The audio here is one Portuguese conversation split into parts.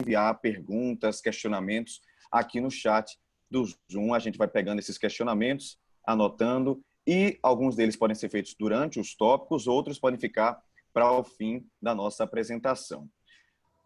enviar perguntas, questionamentos aqui no chat do Zoom. A gente vai pegando esses questionamentos, anotando, e alguns deles podem ser feitos durante os tópicos, outros podem ficar para o fim da nossa apresentação.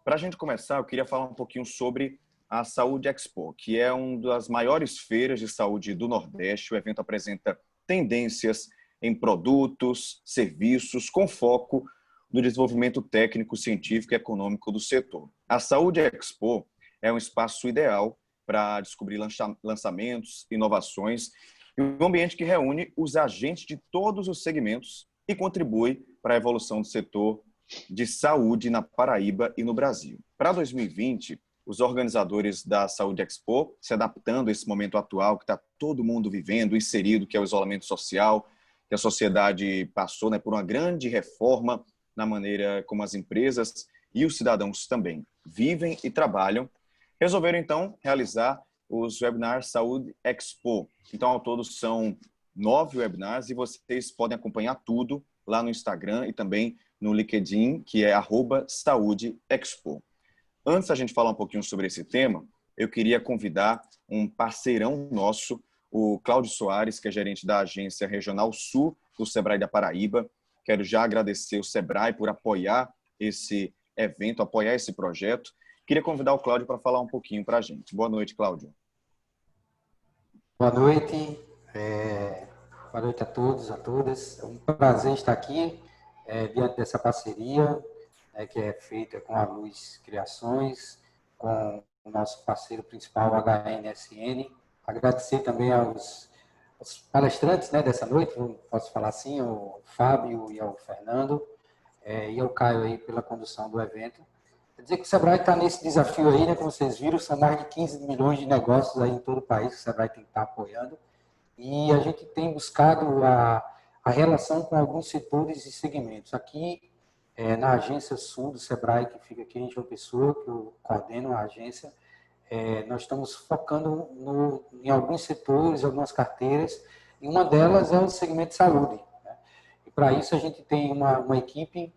Para a gente começar, eu queria falar um pouquinho sobre a Saúde Expo, que é uma das maiores feiras de saúde do Nordeste. O evento apresenta tendências em produtos, serviços, com foco no desenvolvimento técnico, científico e econômico do setor. A Saúde Expo é um espaço ideal para descobrir lançamentos, inovações, e um ambiente que reúne os agentes de todos os segmentos e contribui para a evolução do setor de saúde na Paraíba e no Brasil. Para 2020, os organizadores da Saúde Expo, se adaptando a esse momento atual que está todo mundo vivendo, inserido, que é o isolamento social, que a sociedade passou, né, por uma grande reforma na maneira como as empresas e os cidadãos também vivem e trabalham, resolveram então realizar os webinars Saúde Expo. Então, ao todo, são 9 webinars e vocês podem acompanhar tudo lá no Instagram e também no LinkedIn, que é @SaúdeExpo. Antes da gente falar um pouquinho sobre esse tema, eu queria convidar um parceirão nosso, o Cláudio Soares, que é gerente da Agência Regional Sul do Sebrae da Paraíba. Quero já agradecer o Sebrae por apoiar esse evento, apoiar esse projeto. Queria convidar o Cláudio para falar um pouquinho para a gente. Boa noite, Cláudio. Boa noite. Boa noite a todos, a todas. É um prazer estar aqui diante dessa parceria que é feita com a Luz Criações, com o nosso parceiro principal, o HNSN. Agradecer também aos palestrantes dessa noite, posso falar assim, ao Fábio e ao Fernando, e ao Caio aí pela condução do evento. Quer dizer que o Sebrae está nesse desafio aí, como vocês viram, são mais de 15 milhões de negócios aí em todo o país que o Sebrae tem que estar apoiando. E a gente tem buscado a relação com alguns setores e segmentos. Aqui, na Agência Sul do Sebrae, que fica aqui em João Pessoa, que eu coordeno a agência, nós estamos focando em alguns setores, algumas carteiras, e uma delas é o segmento de saúde. Né? E para isso a gente tem uma equipe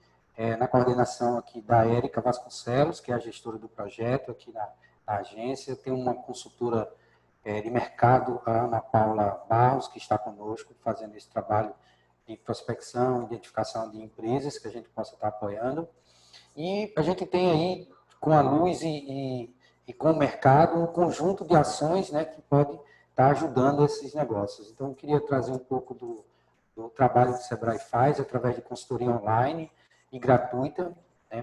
na coordenação aqui da Érica Vasconcelos, que é a gestora do projeto aqui na agência, tem uma consultora de mercado, a Ana Paula Barros, que está conosco, fazendo esse trabalho de prospecção, identificação de empresas que a gente possa estar apoiando. E a gente tem aí, com a Luz e com o mercado, um conjunto de ações que pode estar ajudando esses negócios. Então, eu queria trazer um pouco do trabalho que o Sebrae faz, através de consultoria online e gratuita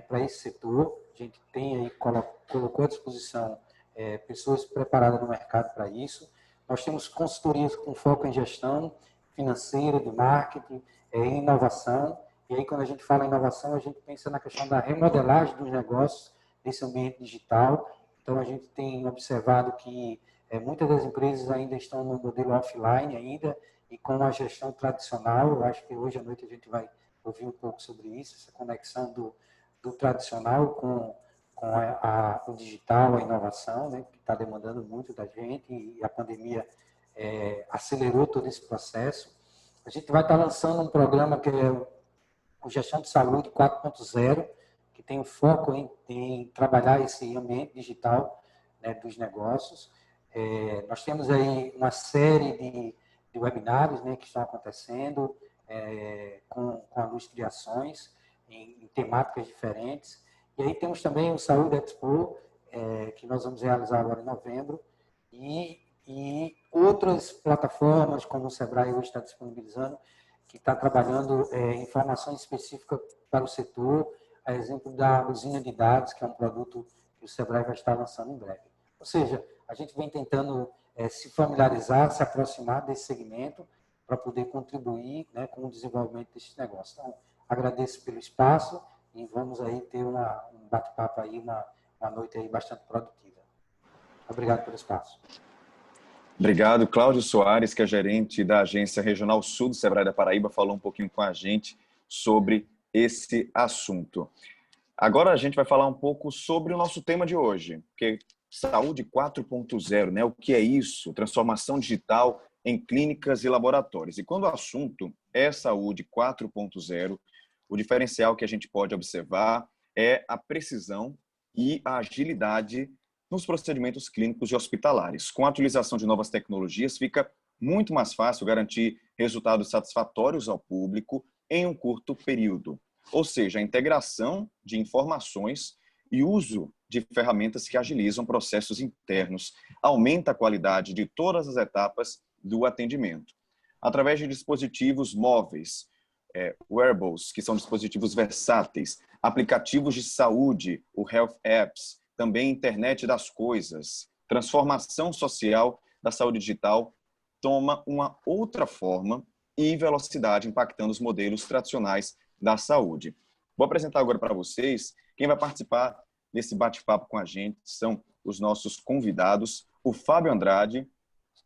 para esse setor. A gente tem aí, colocou à disposição pessoas preparadas no mercado para isso. Nós temos consultorias com foco em gestão financeira, de marketing, em inovação. E aí, quando a gente fala em inovação, a gente pensa na questão da remodelagem dos negócios nesse ambiente digital. Então, a gente tem observado que muitas das empresas ainda estão no modelo offline ainda e com a gestão tradicional. Eu acho que hoje à noite a gente vai ouvir um pouco sobre isso, essa conexão do tradicional com o digital, a inovação, que está demandando muito da gente, e a pandemia acelerou todo esse processo. A gente vai estar lançando um programa que é o Gestão de Saúde 4.0, que tem o foco em trabalhar esse ambiente digital dos negócios. Nós temos aí uma série de webinários que estão acontecendo com a Luz Criações, em temáticas diferentes. E aí temos também o Saúde Expo, que nós vamos realizar agora em novembro, e outras plataformas, como o Sebrae hoje está disponibilizando, que está trabalhando informações específicas para o setor, a exemplo da usina de dados, que é um produto que o Sebrae vai estar lançando em breve. Ou seja, a gente vem tentando se familiarizar, se aproximar desse segmento, para poder contribuir com o desenvolvimento desses negócios. Então, agradeço pelo espaço, e vamos aí ter um bate-papo aí, uma noite aí bastante produtiva. Obrigado pelo espaço. Obrigado. Cláudio Soares, que é gerente da Agência Regional Sul do Sebrae da Paraíba, falou um pouquinho com a gente sobre esse assunto. Agora a gente vai falar um pouco sobre o nosso tema de hoje, que é Saúde 4.0, né? O que é isso? Transformação digital em clínicas e laboratórios. E quando o assunto é Saúde 4.0, o diferencial que a gente pode observar é a precisão e a agilidade nos procedimentos clínicos e hospitalares. Com a utilização de novas tecnologias, fica muito mais fácil garantir resultados satisfatórios ao público em um curto período. Ou seja, a integração de informações e uso de ferramentas que agilizam processos internos, aumenta a qualidade de todas as etapas do atendimento. Através de dispositivos móveis, wearables, que são dispositivos versáteis, aplicativos de saúde, o Health Apps, também internet das coisas, transformação social da saúde digital toma uma outra forma e velocidade, impactando os modelos tradicionais da saúde. Vou apresentar agora para vocês quem vai participar desse bate-papo com a gente, são os nossos convidados, o Fábio Andrade,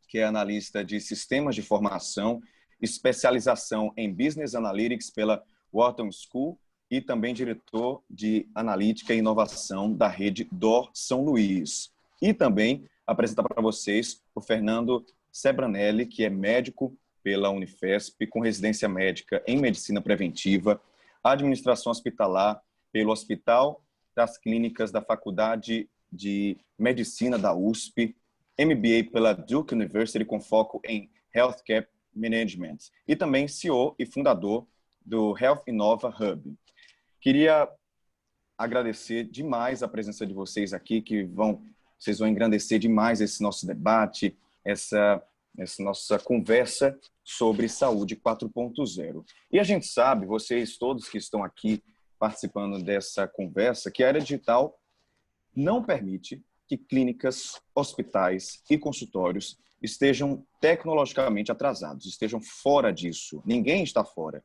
que é analista de sistemas de formação, especialização em Business Analytics pela Wharton School e também diretor de Analítica e Inovação da rede DOR São Luís. E também apresentar para vocês o Fernando Sebranelli, que é médico pela Unifesp, com residência médica em Medicina Preventiva, Administração Hospitalar pelo Hospital das Clínicas da Faculdade de Medicina da USP, MBA pela Duke University com foco em Healthcare Management e também CEO e fundador do Health Innova Hub. Queria agradecer demais a presença de vocês aqui, vocês vão engrandecer demais esse nosso debate, essa nossa conversa sobre saúde 4.0. E a gente sabe, vocês todos que estão aqui participando dessa conversa, que a era digital não permite que clínicas, hospitais e consultórios estejam tecnologicamente atrasados, estejam fora disso. Ninguém está fora.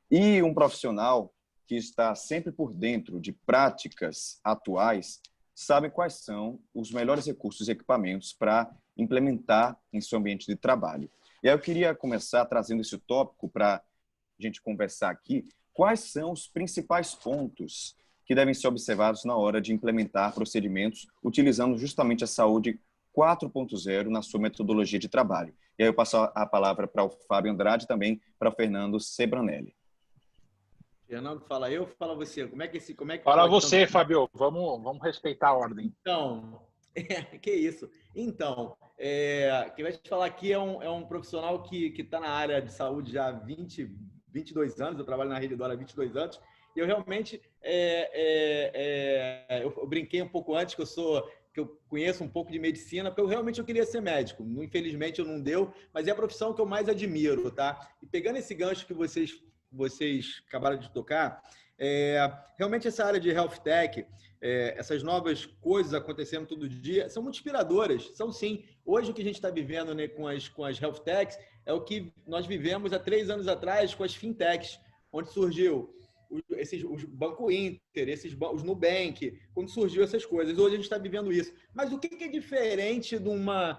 E um profissional que está sempre por dentro de práticas atuais sabe quais são os melhores recursos e equipamentos para implementar em seu ambiente de trabalho. E aí eu queria começar trazendo esse tópico para a gente conversar aqui. Quais são os principais pontos que devem ser observados na hora de implementar procedimentos utilizando justamente a saúde 4.0 na sua metodologia de trabalho? E aí eu passo a palavra para o Fábio Andrade e também para o Fernando Sebranelli. Fernando, fala eu, fala você. Como é que fala você, Fábio. Vamos respeitar a ordem. Então, que isso. Então, quem vai te falar aqui é um profissional que está na área de saúde já há 22 anos. Eu trabalho na Rede Dora há 22 anos. E eu realmente, eu brinquei um pouco antes que eu conheço um pouco de medicina, porque eu queria ser médico. Infelizmente, eu não deu, mas é a profissão que eu mais admiro, tá? E pegando esse gancho que vocês acabaram de tocar, realmente essa área de health tech, essas novas coisas acontecendo todo dia, são muito inspiradoras, são sim. Hoje o que a gente está vivendo, né, com as health techs é o que nós vivemos há 3 anos atrás com as fintechs, onde surgiu os Banco Inter, os Nubank, quando surgiu essas coisas. Hoje a gente está vivendo isso. Mas o que é diferente de uma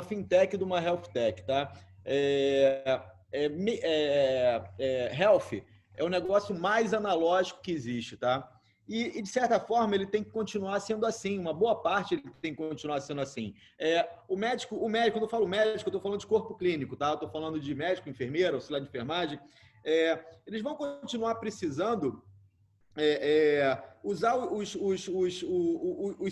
fintech e de uma health tech, tá? Health é o negócio mais analógico que existe, tá? E, de certa forma, ele tem que continuar sendo assim. Uma boa parte ele tem que continuar sendo assim. O médico, quando eu falo médico, eu estou falando de corpo clínico, tá? Eu estou falando de médico, enfermeiro, auxiliar de enfermagem. Eles vão continuar precisando usar os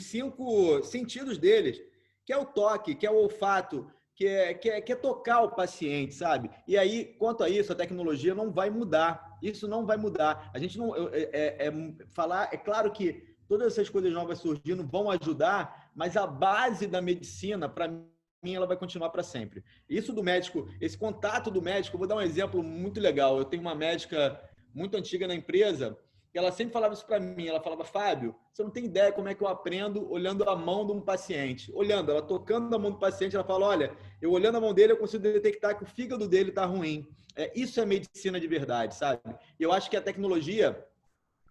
5 sentidos deles, que é o toque, que é o olfato, que é tocar o paciente, sabe? E aí, quanto a isso, a tecnologia não vai mudar. Isso não vai mudar. A gente não... É claro que todas essas coisas novas surgindo vão ajudar, mas a base da medicina, para mim, ela vai continuar para sempre. Isso do médico, esse contato do médico, eu vou dar um exemplo muito legal. Eu tenho uma médica muito antiga na empresa, que ela sempre falava isso para mim. Ela falava: Fábio, você não tem ideia como é que eu aprendo olhando a mão de um paciente. Olhando, ela tocando a mão do paciente, ela fala: olha, eu olhando a mão dele, eu consigo detectar que o fígado dele está ruim. Isso é medicina de verdade, sabe? E eu acho que a tecnologia,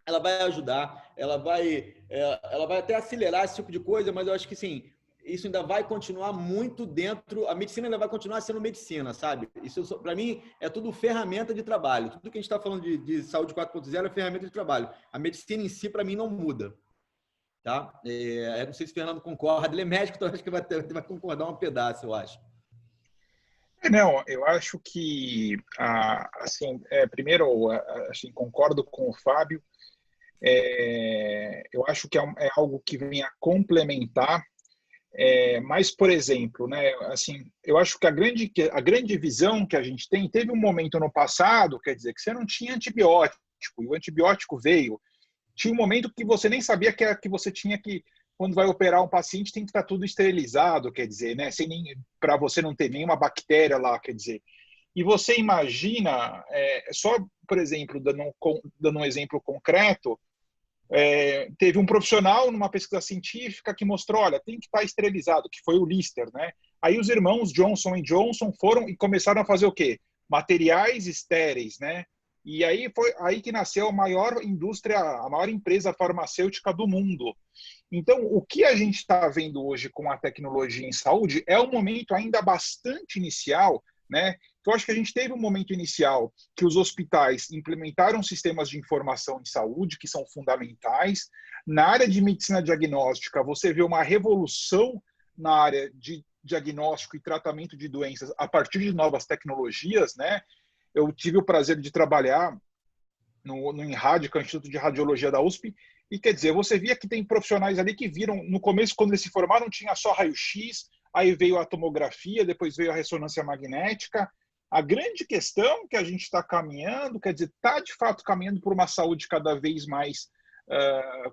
ela vai ajudar, ela vai até acelerar esse tipo de coisa, mas eu acho que, sim, isso ainda vai continuar muito dentro, a medicina ainda vai continuar sendo medicina, sabe? Isso, para mim, é tudo ferramenta de trabalho. Tudo que a gente está falando de saúde 4.0 é ferramenta de trabalho. A medicina em si, para mim, não muda. Tá? Eu não sei se o Fernando concorda, ele é médico, então acho que vai concordar um pedaço, eu acho. Não, eu acho que, assim, primeiro, assim, concordo com o Fábio. Eu acho que é algo que vem a complementar. Mas, por exemplo, né, assim, eu acho que a grande visão que a gente tem, teve um momento no passado, quer dizer, que você não tinha antibiótico, e o antibiótico veio. Tinha um momento que você nem sabia que você tinha que, quando vai operar um paciente, tem que estar tudo esterilizado, quer dizer, né, para você não ter nenhuma bactéria lá, quer dizer. E você imagina, só, por exemplo, dando um exemplo concreto, teve um profissional numa pesquisa científica que mostrou, olha, tem que estar esterilizado, que foi o Lister, né? Aí os irmãos Johnson Johnson foram e começaram a fazer o quê? Materiais estéreis, né? E aí foi aí que nasceu a maior indústria, a maior empresa farmacêutica do mundo. Então, o que a gente está vendo hoje com a tecnologia em saúde é um momento ainda bastante inicial, né? Eu acho que a gente teve um momento inicial que os hospitais implementaram sistemas de informação em saúde que são fundamentais. Na área de medicina diagnóstica, você vê uma revolução na área de diagnóstico e tratamento de doenças a partir de novas tecnologias, né? Eu tive o prazer de trabalhar no INRAD, que é o Instituto de Radiologia da USP, e quer dizer, você via que tem profissionais ali que viram, no começo, quando eles se formaram, tinha só raio-x, aí veio a tomografia, depois veio a ressonância magnética. A grande questão que a gente está caminhando, quer dizer, está de fato caminhando por uma saúde cada vez mais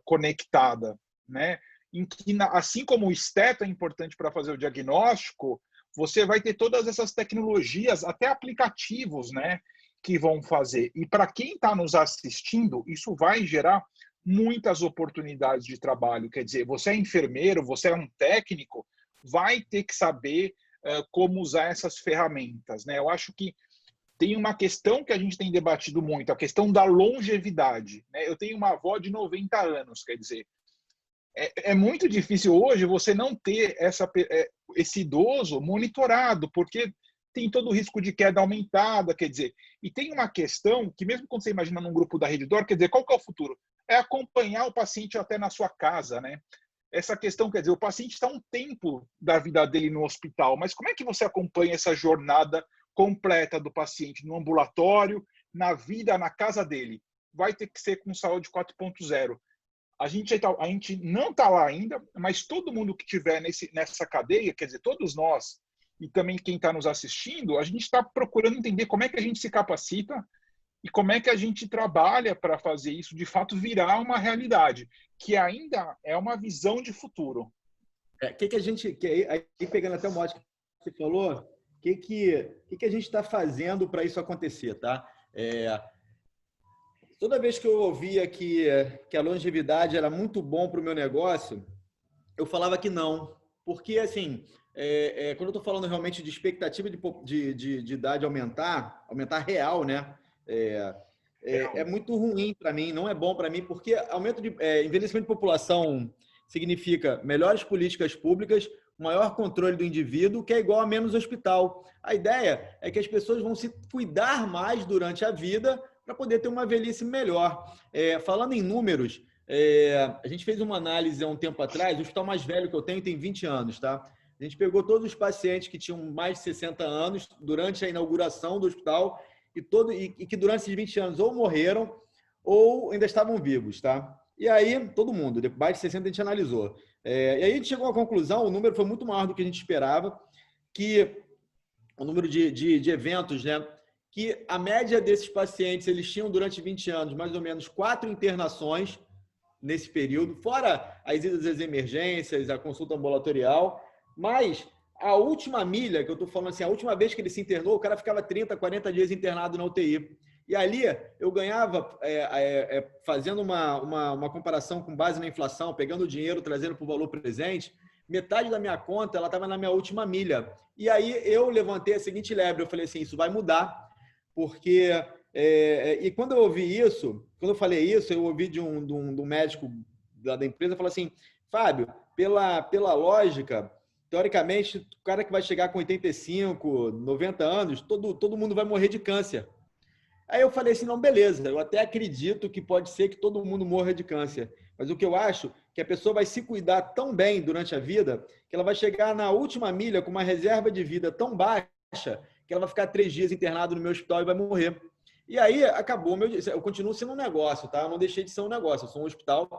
conectada, né? Em que, assim como o esteto é importante para fazer o diagnóstico, você vai ter todas essas tecnologias, até aplicativos, né, que vão fazer. E para quem está nos assistindo, isso vai gerar muitas oportunidades de trabalho. Quer dizer, você é enfermeiro, você é um técnico, vai ter que saber como usar essas ferramentas, né? Eu acho que tem uma questão que a gente tem debatido muito, a questão da longevidade, né? Eu tenho uma avó de 90 anos, quer dizer, é muito difícil hoje você não ter esse idoso monitorado, porque tem todo o risco de queda aumentada, quer dizer, e tem uma questão que mesmo quando você imagina num grupo da Rede D'Or, quer dizer, qual que é o futuro? É acompanhar o paciente até na sua casa, né? Essa questão, quer dizer, o paciente está um tempo da vida dele no hospital, mas como é que você acompanha essa jornada completa do paciente no ambulatório, na vida, na casa dele? Vai ter que ser com saúde 4.0. A gente não está lá ainda, mas todo mundo que estiver nessa cadeia, quer dizer, todos nós, e também quem está nos assistindo, a gente está procurando entender como é que a gente se capacita e como é que a gente trabalha para fazer isso de fato virar uma realidade, que ainda é uma visão de futuro. Que a gente, aí pegando até o mote que você falou, o que a gente está fazendo para isso acontecer, tá? Toda vez que eu ouvia que a longevidade era muito bom para o meu negócio, eu falava que não. Porque, assim, quando eu estou falando realmente de expectativa de idade aumentar real, né? É muito ruim para mim, não é bom para mim, porque envelhecimento de população significa melhores políticas públicas, maior controle do indivíduo, que é igual a menos hospital. A ideia é que as pessoas vão se cuidar mais durante a vida para poder ter uma velhice melhor. Falando em números, a gente fez uma análise há um tempo atrás, o hospital mais velho que eu tenho tem 20 anos, tá? A gente pegou todos os pacientes que tinham mais de 60 anos durante a inauguração do hospital e que durante esses 20 anos ou morreram ou ainda estavam vivos, tá? E aí, todo mundo, mais de 60 a gente analisou. E aí a gente chegou à conclusão, o número foi muito maior do que a gente esperava, que o número de eventos, né? Que a média desses pacientes, eles tinham durante 20 anos mais ou menos 4 internações nesse período, fora as idas às emergências, a consulta ambulatorial, mas a última milha, que eu estou falando assim, a última vez que ele se internou, o cara ficava 30, 40 dias internado na UTI. E ali eu ganhava, fazendo uma comparação com base na inflação, pegando o dinheiro, trazendo para o valor presente, metade da minha conta ela estava na minha última milha. E aí eu levantei a seguinte lebre, eu falei assim, isso vai mudar, porque... e quando eu ouvi isso, quando eu falei isso, eu ouvi de um médico da empresa, falou assim, Fábio, pela lógica, teoricamente, o cara que vai chegar com 85, 90 anos, todo mundo vai morrer de câncer. Aí eu falei assim, não, beleza, eu até acredito que pode ser que todo mundo morra de câncer, mas o que eu acho é que a pessoa vai se cuidar tão bem durante a vida que ela vai chegar na última milha com uma reserva de vida tão baixa que ela vai ficar 3 dias internada no meu hospital e vai morrer. E aí acabou eu continuo sendo um negócio, tá? Eu não deixei de ser um negócio, eu sou um hospital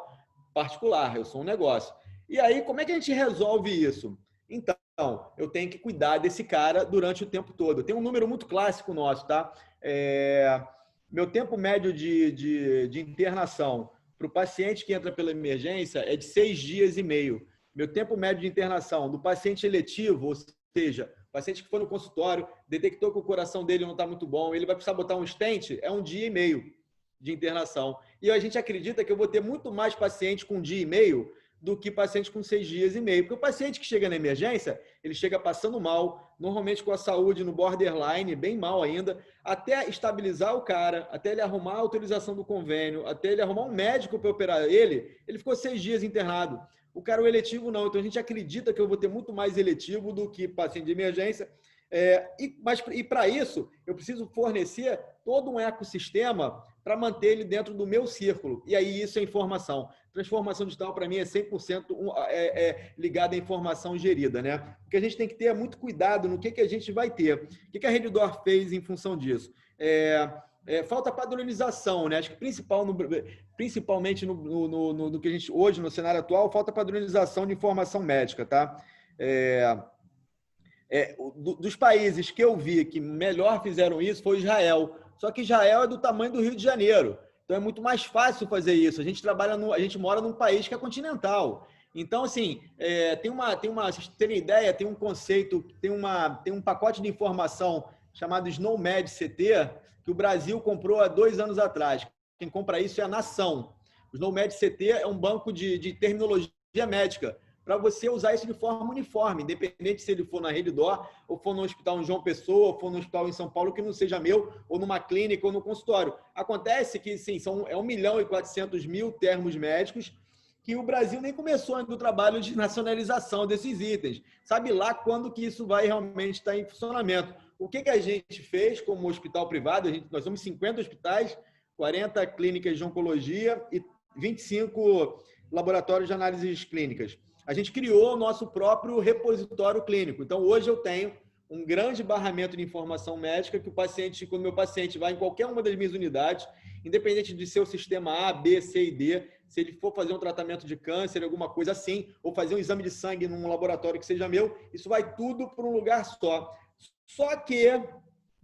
particular, eu sou um negócio. E aí, como é que a gente resolve isso? Então, eu tenho que cuidar desse cara durante o tempo todo. Tem um número muito clássico nosso, tá? Meu tempo médio de internação para o paciente que entra pela emergência é de 6 dias e meio. Meu tempo médio de internação do paciente eletivo, ou seja, paciente que foi no consultório, detectou que o coração dele não está muito bom, ele vai precisar botar um stent, é 1 dia e meio de internação. E a gente acredita que eu vou ter muito mais paciente com 1 dia e meio do que paciente com 6 dias e meio. Porque o paciente que chega na emergência, ele chega passando mal, normalmente com a saúde no borderline, bem mal ainda, até estabilizar o cara, até ele arrumar a autorização do convênio, até ele arrumar um médico para operar ele ficou 6 dias internado. O cara, o eletivo, não. Então, a gente acredita que eu vou ter muito mais eletivo do que paciente de emergência. E para isso, eu preciso fornecer todo um ecossistema para manter ele dentro do meu círculo. E aí, isso é informação. Transformação digital, para mim, é 100% ligada à informação gerida, né? O que a gente tem que ter é muito cuidado no que a gente vai ter. O que a Redditor fez em função disso? Falta padronização, né? Acho que principalmente no que a gente hoje, no cenário atual, falta padronização de informação médica, tá? Dos países que eu vi que melhor fizeram isso foi Israel. Só que Israel é do tamanho do Rio de Janeiro. Então é muito mais fácil fazer isso. A gente mora num país que é continental. Então, assim, vocês terem ideia, tem um conceito, tem um pacote de informação chamado SNOMED CT, que o Brasil comprou há 2 anos atrás. Quem compra isso é a Nação. O SNOMED CT é um banco de terminologia médica, para você usar isso de forma uniforme, independente se ele for na Redditor, ou for no hospital em João Pessoa, ou for no hospital em São Paulo, que não seja meu, ou numa clínica, ou no consultório. Acontece que, sim, são 1.400.000 termos médicos, que o Brasil nem começou ainda o trabalho de nacionalização desses itens. Sabe lá quando que isso vai realmente estar em funcionamento. O que a gente fez como hospital privado? Nós somos 50 hospitais, 40 clínicas de oncologia e 25 laboratórios de análises clínicas. A gente criou o nosso próprio repositório clínico. Então, hoje eu tenho um grande barramento de informação médica que quando meu paciente vai em qualquer uma das minhas unidades, independente de ser o sistema A, B, C e D, se ele for fazer um tratamento de câncer, alguma coisa assim, ou fazer um exame de sangue num laboratório que seja meu, isso vai tudo para um lugar só. Só que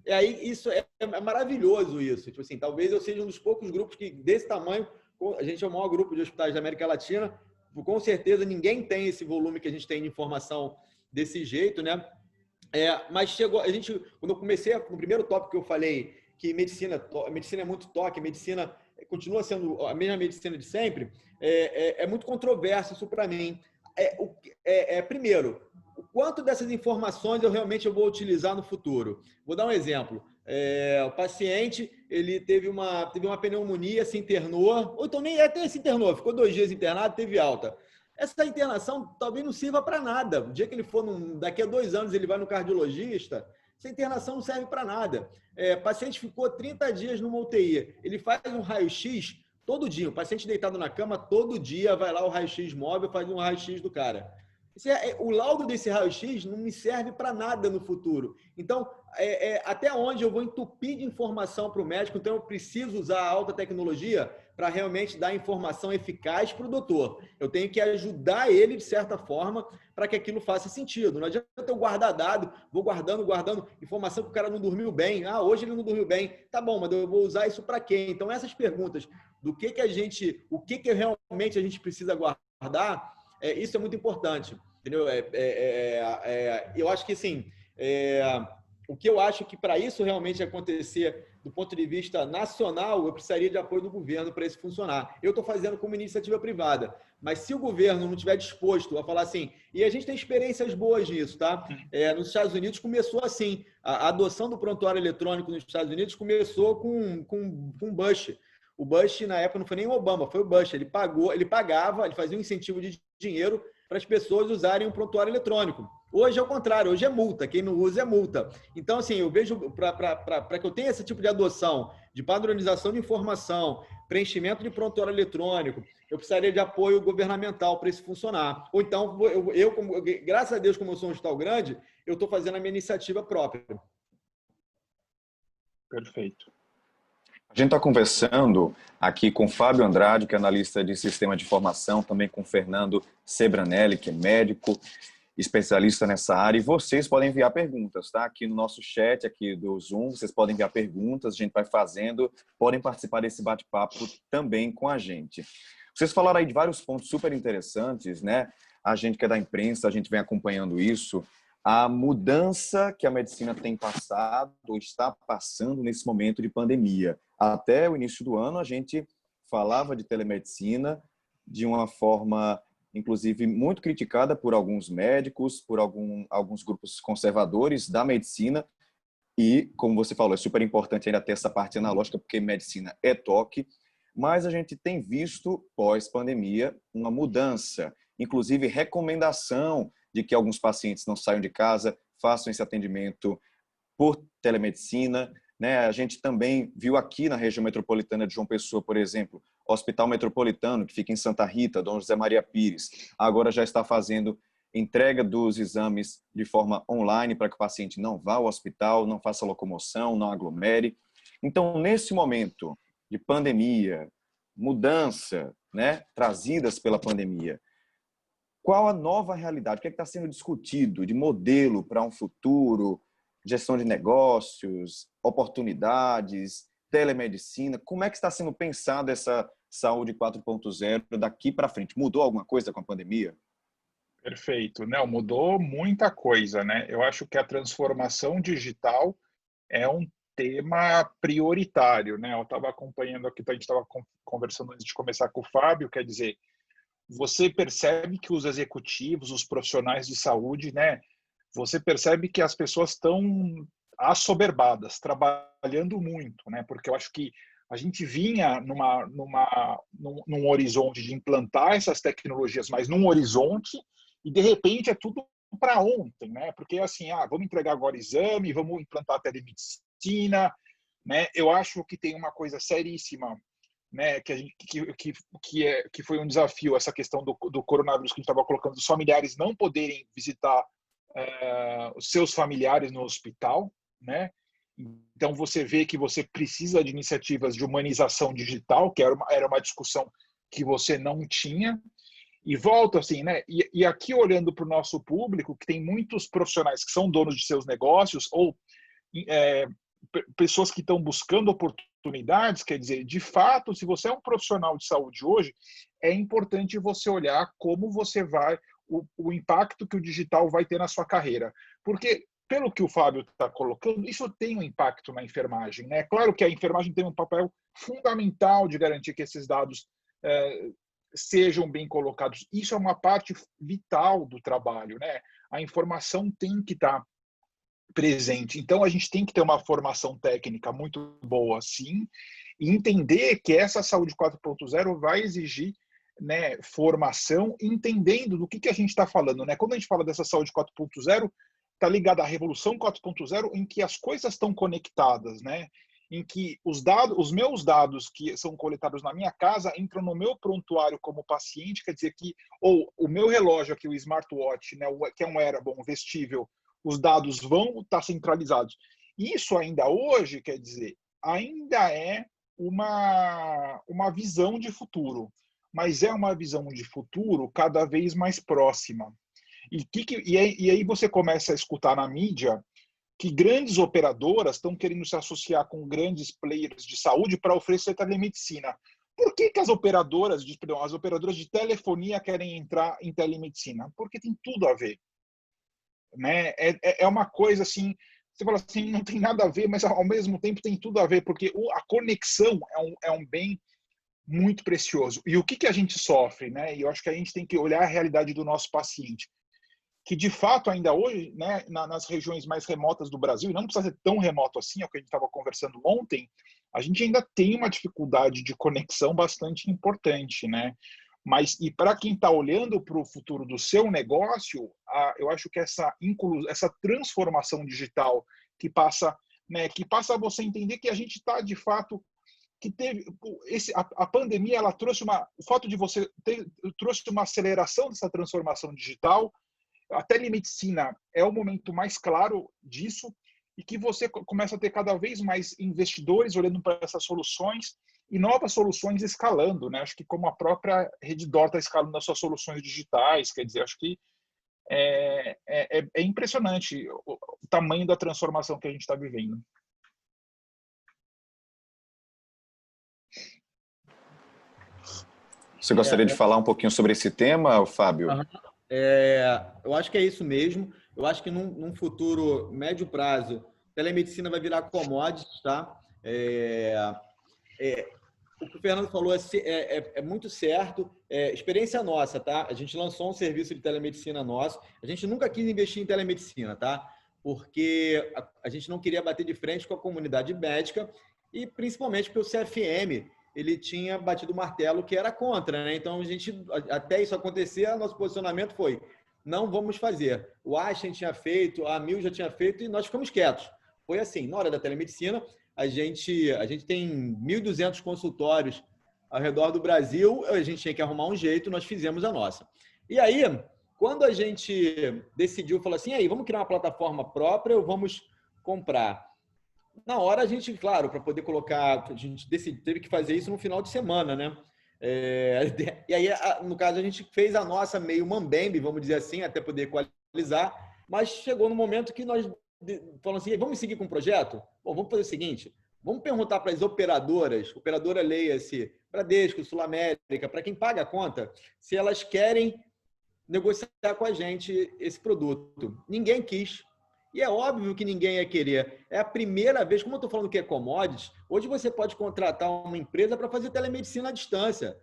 aí isso é maravilhoso isso. Tipo assim, talvez eu seja um dos poucos grupos que desse tamanho, a gente é o maior grupo de hospitais da América Latina, com certeza ninguém tem esse volume que a gente tem de informação desse jeito, né? Mas quando eu comecei, no primeiro tópico que eu falei, que medicina é muito toque, medicina continua sendo a mesma medicina de sempre, é muito controverso isso para mim. Primeiro, o quanto dessas informações eu realmente vou utilizar no futuro? Vou dar um exemplo. O paciente ele teve uma pneumonia, se internou, ou então nem até se internou, ficou 2 dias internado, teve alta. Essa internação talvez não sirva para nada. O dia que ele for, daqui a 2 anos, ele vai no cardiologista, essa internação não serve para nada. O paciente ficou 30 dias numa UTI, ele faz um raio-x todo dia. O paciente deitado na cama, todo dia vai lá o raio-x móvel, faz um raio-x do cara. O laudo desse raio-x não me serve para nada no futuro. Então, até onde eu vou entupir de informação para o médico, então eu preciso usar a alta tecnologia para realmente dar informação eficaz para o doutor. Eu tenho que ajudar ele, de certa forma, para que aquilo faça sentido. Não adianta eu guardar dado, vou guardando informação que o cara não dormiu bem. Hoje ele não dormiu bem. Tá bom, mas eu vou usar isso para quê? Então, essas perguntas do o que realmente a gente precisa guardar, isso é muito importante. Entendeu? Eu acho que, assim, o que eu acho que para isso realmente acontecer do ponto de vista nacional, eu precisaria de apoio do governo para isso funcionar. Eu estou fazendo como iniciativa privada, mas se o governo não estiver disposto a falar assim, e a gente tem experiências boas nisso, tá? Nos Estados Unidos começou assim, a adoção do prontuário eletrônico nos Estados Unidos começou com Bush. O Bush, na época, não foi nem o Obama, foi o Bush. Ele pagava, ele fazia um incentivo de dinheiro para as pessoas usarem o prontuário eletrônico. Hoje é o contrário, hoje é multa, quem não usa é multa. Então, assim, eu vejo, para que eu tenha esse tipo de adoção, de padronização de informação, preenchimento de prontuário eletrônico, eu precisaria de apoio governamental para isso funcionar. Ou então, graças a Deus, como eu sou um hospital grande, eu estou fazendo a minha iniciativa própria. Perfeito. A gente está conversando aqui com Fábio Andrade, que é analista de sistema de informação, também com Fernando Sebranelli, que é médico, especialista nessa área. E vocês podem enviar perguntas, tá? Aqui no nosso chat, aqui do Zoom, vocês podem enviar perguntas, a gente vai fazendo, podem participar desse bate-papo também com a gente. Vocês falaram aí de vários pontos super interessantes, né? A gente que é da imprensa, a gente vem acompanhando isso. A mudança que a medicina tem passado ou está passando nesse momento de pandemia. Até o início do ano, a gente falava de telemedicina de uma forma, inclusive, muito criticada por alguns médicos, por alguns grupos conservadores da medicina. E, como você falou, é super importante ainda ter essa parte analógica, porque medicina é toque. Mas a gente tem visto, pós-pandemia, uma mudança, inclusive recomendação de que alguns pacientes não saiam de casa, façam esse atendimento por telemedicina, né? A gente também viu aqui na região metropolitana de João Pessoa, por exemplo, o Hospital Metropolitano, que fica em Santa Rita, Dom José Maria Pires, agora já está fazendo entrega dos exames de forma online para que o paciente não vá ao hospital, não faça locomoção, não aglomere. Então, nesse momento de pandemia, mudança, né, trazidas pela pandemia, qual a nova realidade? O que é que está sendo discutido de modelo para um futuro, gestão de negócios, oportunidades, telemedicina? Como é que está sendo pensada essa saúde 4.0 daqui para frente? Mudou alguma coisa com a pandemia? Perfeito. Não, mudou muita coisa, né? Eu acho que a transformação digital é um tema prioritário, né? Eu estava acompanhando aqui, a gente estava conversando antes de começar com o Fábio, quer dizer, você percebe que os executivos, os profissionais de saúde, né? Você percebe que as pessoas estão assoberbadas, trabalhando muito, né? Porque eu acho que a gente vinha num horizonte de implantar essas tecnologias, mas num horizonte, e de repente é tudo para ontem, né? Porque assim, vamos entregar agora exame, vamos implantar a telemedicina, né? Eu acho que tem uma coisa seríssima, né, que foi um desafio, essa questão do coronavírus que a gente estava colocando, os familiares não poderem visitar os seus familiares no hospital, né? Então você vê que você precisa de iniciativas de humanização digital, que era uma discussão que você não tinha. E volto assim, né? E aqui olhando para o nosso público, que tem muitos profissionais que são donos de seus negócios ou pessoas que estão buscando oportunidades, quer dizer, de fato, se você é um profissional de saúde hoje, é importante você olhar como você vai, o impacto que o digital vai ter na sua carreira. Porque, pelo que o Fábio está colocando, isso tem um impacto na enfermagem, né? Claro que a enfermagem tem um papel fundamental de garantir que esses dados sejam bem colocados. Isso é uma parte vital do trabalho, né? A informação tem que estar presente. Então, a gente tem que ter uma formação técnica muito boa, sim, e entender que essa saúde 4.0 vai exigir, né, formação, entendendo do que a gente está falando, né? Quando a gente fala dessa saúde 4.0, está ligada à revolução 4.0, em que as coisas estão conectadas, né? Em que os meus dados que são coletados na minha casa entram no meu prontuário como paciente, quer dizer que, ou o meu relógio aqui, o smartwatch, né, que é um wearable, um vestível, os dados vão estar centralizados. Isso ainda hoje, quer dizer, ainda é uma visão de futuro, mas é uma visão de futuro cada vez mais próxima. E aí você começa a escutar na mídia que grandes operadoras estão querendo se associar com grandes players de saúde para oferecer telemedicina. Por que as operadoras de telefonia querem entrar em telemedicina? Porque tem tudo a ver, né? É uma coisa assim, você fala assim, não tem nada a ver, mas ao mesmo tempo tem tudo a ver, porque a conexão é um bem muito precioso. E o que a gente sofre, né? E eu acho que a gente tem que olhar a realidade do nosso paciente, que de fato ainda hoje, né, nas regiões mais remotas do Brasil, e não precisa ser tão remoto assim, é o que a gente estava conversando ontem, a gente ainda tem uma dificuldade de conexão bastante importante, né? Mas, e para quem está olhando para o futuro do seu negócio, eu acho que essa transformação digital que passa, né, que passa a você entender que a gente está, de fato, que teve a pandemia, ela trouxe o fato de você trouxe uma aceleração dessa transformação digital. A telemedicina é o momento mais claro disso, e que você começa a ter cada vez mais investidores olhando para essas soluções e novas soluções escalando, né? Acho que como a própria Redditor está escalando as suas soluções digitais, quer dizer, acho que é impressionante o tamanho da transformação que a gente está vivendo. Você gostaria de falar um pouquinho sobre esse tema, Fábio? Eu acho que é isso mesmo. Eu acho que num futuro médio prazo, telemedicina vai virar commodity, tá? O que o Fernando falou é muito certo. Experiência nossa, tá? A gente lançou um serviço de telemedicina nosso. A gente nunca quis investir em telemedicina, tá? Porque a gente não queria bater de frente com a comunidade médica e principalmente porque o CFM ele tinha batido o martelo que era contra, né? Então, até isso acontecer, nosso posicionamento foi: não vamos fazer. O Einstein tinha feito, a Amil já tinha feito e nós ficamos quietos. Foi assim, na hora da telemedicina, a gente tem 1.200 consultórios ao redor do Brasil, a gente tinha que arrumar um jeito, nós fizemos a nossa. E aí, quando a gente decidiu, falou assim, aí, vamos criar uma plataforma própria ou vamos comprar? Na hora a gente, claro, para poder colocar, a gente teve que fazer isso no final de semana, né? E aí, no caso, a gente fez a nossa meio mambembe, vamos dizer assim, até poder equalizar, mas chegou no momento que nós falamos assim, vamos seguir com o projeto? Bom, vamos fazer o seguinte, vamos perguntar para as operadoras, operadora leia-se, Bradesco, Sul América, para quem paga a conta, se elas querem negociar com a gente esse produto. Ninguém quis. E é óbvio que ninguém ia querer. É a primeira vez, como eu estou falando que é commodities, hoje você pode contratar uma empresa para fazer telemedicina à distância.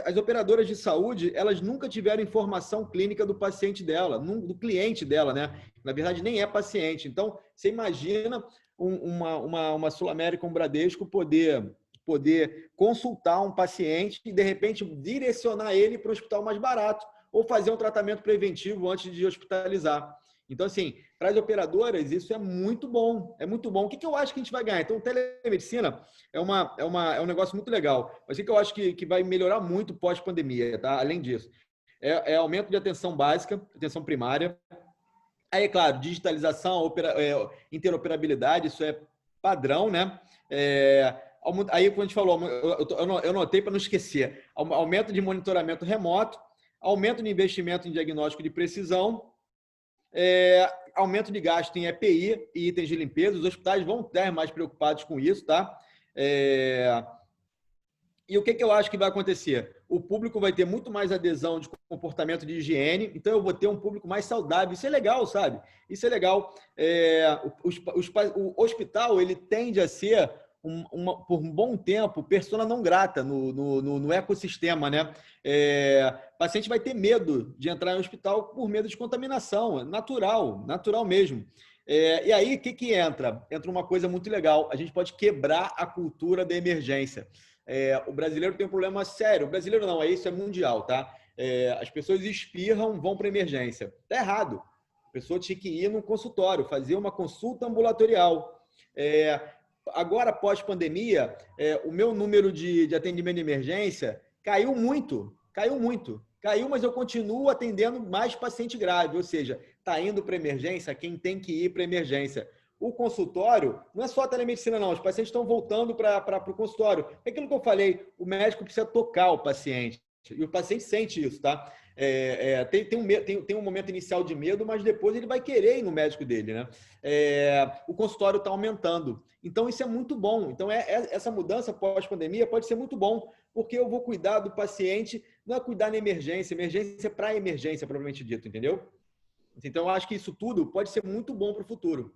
As operadoras de saúde, elas nunca tiveram informação clínica do paciente dela, do cliente dela, né? Na verdade, nem é paciente. Então, você imagina uma Sul América, um Bradesco poder consultar um paciente e, de repente, direcionar ele para o hospital mais barato ou fazer um tratamento preventivo antes de hospitalizar. Então, assim, para as operadoras, isso é muito bom. É muito bom. O que eu acho que a gente vai ganhar? Então, telemedicina é um negócio muito legal. Mas o que eu acho que vai melhorar muito pós-pandemia, tá? Além disso, é aumento de atenção básica, atenção primária. Aí, é claro, digitalização, interoperabilidade, isso é padrão, né? Aí, quando a gente falou, eu notei para não esquecer, aumento de monitoramento remoto, aumento de investimento em diagnóstico de precisão, aumento de gasto em EPI e itens de limpeza. Os hospitais vão estar mais preocupados com isso, tá? E o que eu acho que vai acontecer? O público vai ter muito mais adesão de comportamento de higiene, então eu vou ter um público mais saudável. Isso é legal, sabe? Isso é legal. O hospital, ele tende a ser, por um bom tempo, persona não grata no ecossistema, né? O paciente vai ter medo de entrar no hospital por medo de contaminação. É natural mesmo. E aí, o que entra? Entra uma coisa muito legal. A gente pode quebrar a cultura da emergência. O brasileiro tem um problema sério. O brasileiro não, isso é mundial, tá? As pessoas espirram, vão para emergência. Tá errado. A pessoa tinha que ir no consultório, fazer uma consulta ambulatorial. Agora, pós-pandemia, o meu número de atendimento de emergência caiu muito. Caiu, mas eu continuo atendendo mais paciente grave, ou seja, está indo para emergência quem tem que ir para emergência. O consultório não é só a telemedicina, não. Os pacientes estão voltando para o consultório. É aquilo que eu falei, o médico precisa tocar o paciente. E o paciente sente isso, tá? Tem um momento inicial de medo, mas depois ele vai querer ir no médico dele, né? O consultório está aumentando. Então, isso é muito bom. Então, essa mudança pós-pandemia pode ser muito bom, porque eu vou cuidar do paciente, não é cuidar na emergência é para emergência, propriamente dito, entendeu? Então, eu acho que isso tudo pode ser muito bom para o futuro.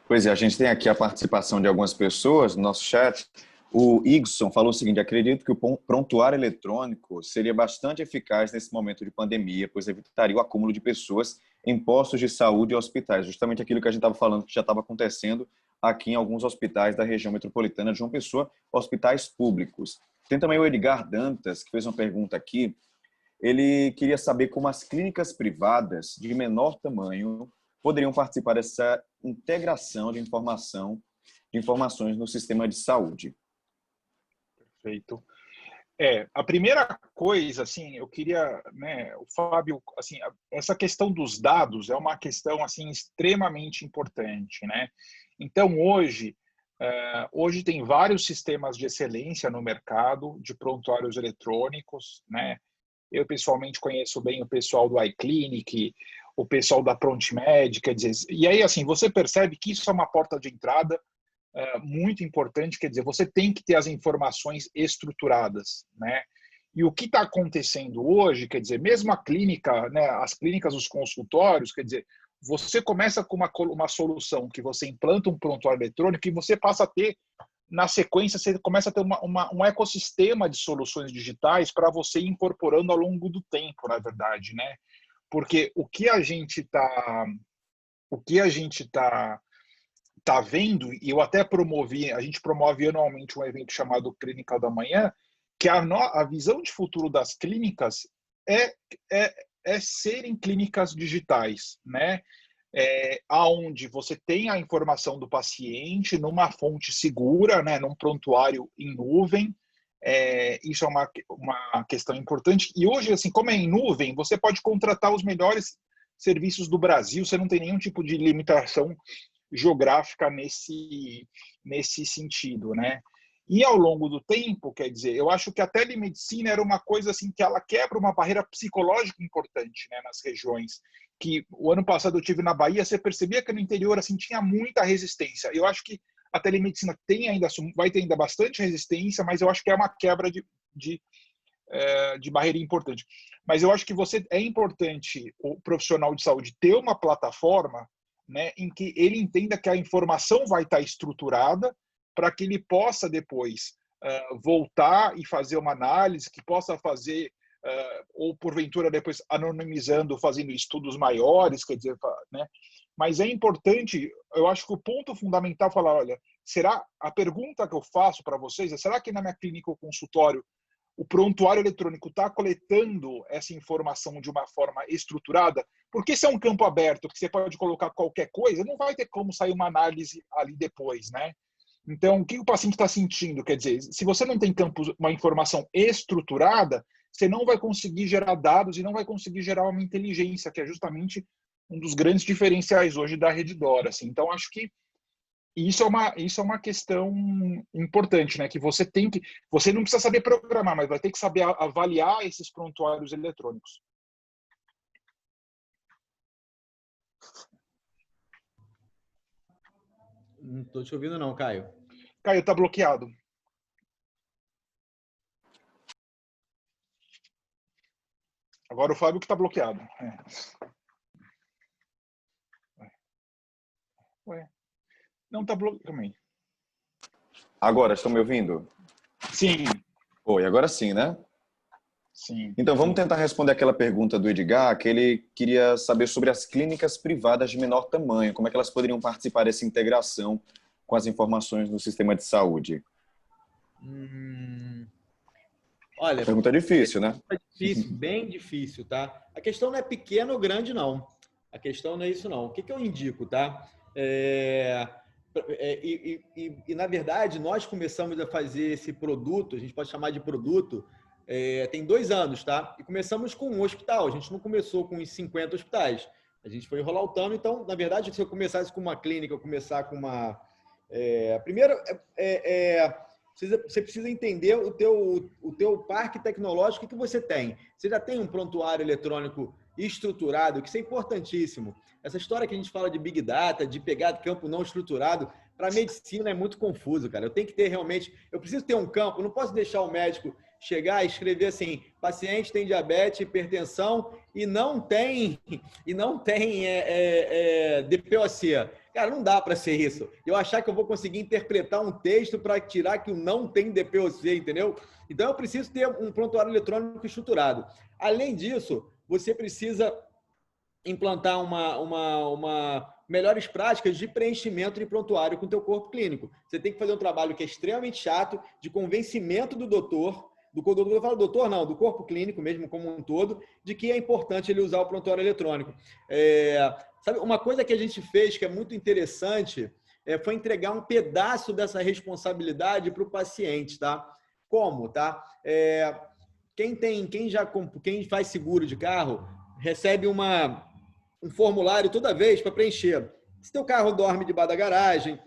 Pois é, a gente tem aqui a participação de algumas pessoas no nosso chat. O Igson falou o seguinte: acredito que o prontuário eletrônico seria bastante eficaz nesse momento de pandemia, pois evitaria o acúmulo de pessoas em postos de saúde e hospitais. Justamente aquilo que a gente estava falando que já estava acontecendo aqui em alguns hospitais da região metropolitana de João Pessoa, hospitais públicos. Tem também o Edgar Dantas, que fez uma pergunta aqui. Ele queria saber como as clínicas privadas de menor tamanho poderiam participar dessa integração de informações no sistema de saúde. Perfeito. A primeira coisa, assim, eu queria, né, o Fábio, assim, essa questão dos dados é uma questão, assim, extremamente importante, né? Então, hoje tem vários sistemas de excelência no mercado de prontuários eletrônicos, né? Eu, pessoalmente, conheço bem o pessoal do iClinic, o pessoal da ProntMed, quer dizer, e aí, assim, você percebe que isso é uma porta de entrada muito importante, quer dizer, você tem que ter as informações estruturadas, né? E o que está acontecendo hoje, quer dizer, mesmo a clínica, né, as clínicas, os consultórios, quer dizer, você começa com uma solução que você implanta um prontuário eletrônico e você passa a ter, na sequência, você começa a ter um ecossistema de soluções digitais para você ir incorporando ao longo do tempo, na verdade, né? Porque o que a gente está vendo, e eu até a gente promove anualmente um evento chamado Clínica da Manhã, que a visão de futuro das clínicas é, serem clínicas digitais, né? Aonde você tem a informação do paciente numa fonte segura, né? Num prontuário em nuvem. Isso é uma questão importante. E hoje, assim, como é em nuvem, você pode contratar os melhores serviços do Brasil, você não tem nenhum tipo de limitação geográfica nesse sentido, né? E ao longo do tempo, quer dizer, eu acho que a telemedicina era uma coisa assim que ela quebra uma barreira psicológica importante, né, nas regiões. Que o ano passado eu tive na Bahia, você percebia que no interior assim tinha muita resistência. Eu acho que a telemedicina vai ter ainda bastante resistência, mas eu acho que é uma quebra de barreira importante. Mas eu acho que é importante o profissional de saúde ter uma plataforma, né, em que ele entenda que a informação vai estar estruturada para que ele possa depois voltar e fazer uma análise, que possa fazer, ou porventura depois anonimizando, fazendo estudos maiores, quer dizer, né? Mas é importante, eu acho que o ponto fundamental é falar, olha, a pergunta que eu faço para vocês é, será que na minha clínica ou consultório o prontuário eletrônico está coletando essa informação de uma forma estruturada? Porque se é um campo aberto, que você pode colocar qualquer coisa, não vai ter como sair uma análise ali depois, né? Então, o que o paciente está sentindo? Quer dizer, se você não tem uma informação estruturada, você não vai conseguir gerar dados e não vai conseguir gerar uma inteligência, que é justamente um dos grandes diferenciais hoje da Redditor. Assim. Então, acho que isso é uma questão importante, né? Que você não precisa saber programar, mas vai ter que saber avaliar esses prontuários eletrônicos. Não estou te ouvindo não, Caio. Caio, está bloqueado. Agora o Fábio que está bloqueado. Ué. Não está bloqueado também. Agora, estão me ouvindo? Sim. Oi, agora sim, né? Sim. Então, vamos tentar responder aquela pergunta do Edgar, que ele queria saber sobre as clínicas privadas de menor tamanho, como é que elas poderiam participar dessa integração com as informações no sistema de saúde. Olha, pergunta difícil, né? É difícil, bem difícil, tá? A questão não é pequena ou grande, não. A questão não é isso, não. O que eu indico, tá? Na verdade, nós começamos a fazer esse produto, a gente pode chamar de produto, tem 2 anos, tá? E começamos com um hospital, a gente não começou com uns 50 hospitais. A gente foi rolloutando, então, na verdade, se eu começasse com uma clínica, eu começar com uma... Primeiro, você precisa entender o teu parque tecnológico que você tem. Você já tem um prontuário eletrônico estruturado, que isso é importantíssimo. Essa história que a gente fala de Big Data, de pegar campo não estruturado, para a medicina é muito confuso, cara. Eu tenho que ter realmente... Eu preciso ter um campo, eu não posso deixar o médico chegar e escrever assim, paciente tem diabetes, hipertensão e não tem DPOC. Cara, não dá para ser isso. Eu achar que eu vou conseguir interpretar um texto para tirar que o não tem DPOC, entendeu? Então, eu preciso ter um prontuário eletrônico estruturado. Além disso, você precisa implantar melhores práticas de preenchimento de prontuário com o teu corpo clínico. Você tem que fazer um trabalho que é extremamente chato, de convencimento do doutor, eu falo doutor não, do corpo clínico mesmo como um todo, de que é importante ele usar o prontuário eletrônico. Sabe, uma coisa que a gente fez que é muito interessante foi entregar um pedaço dessa responsabilidade para o paciente, tá? Como, tá? Quem faz seguro de carro recebe um formulário toda vez para preencher. Se teu carro dorme debaixo da garagem,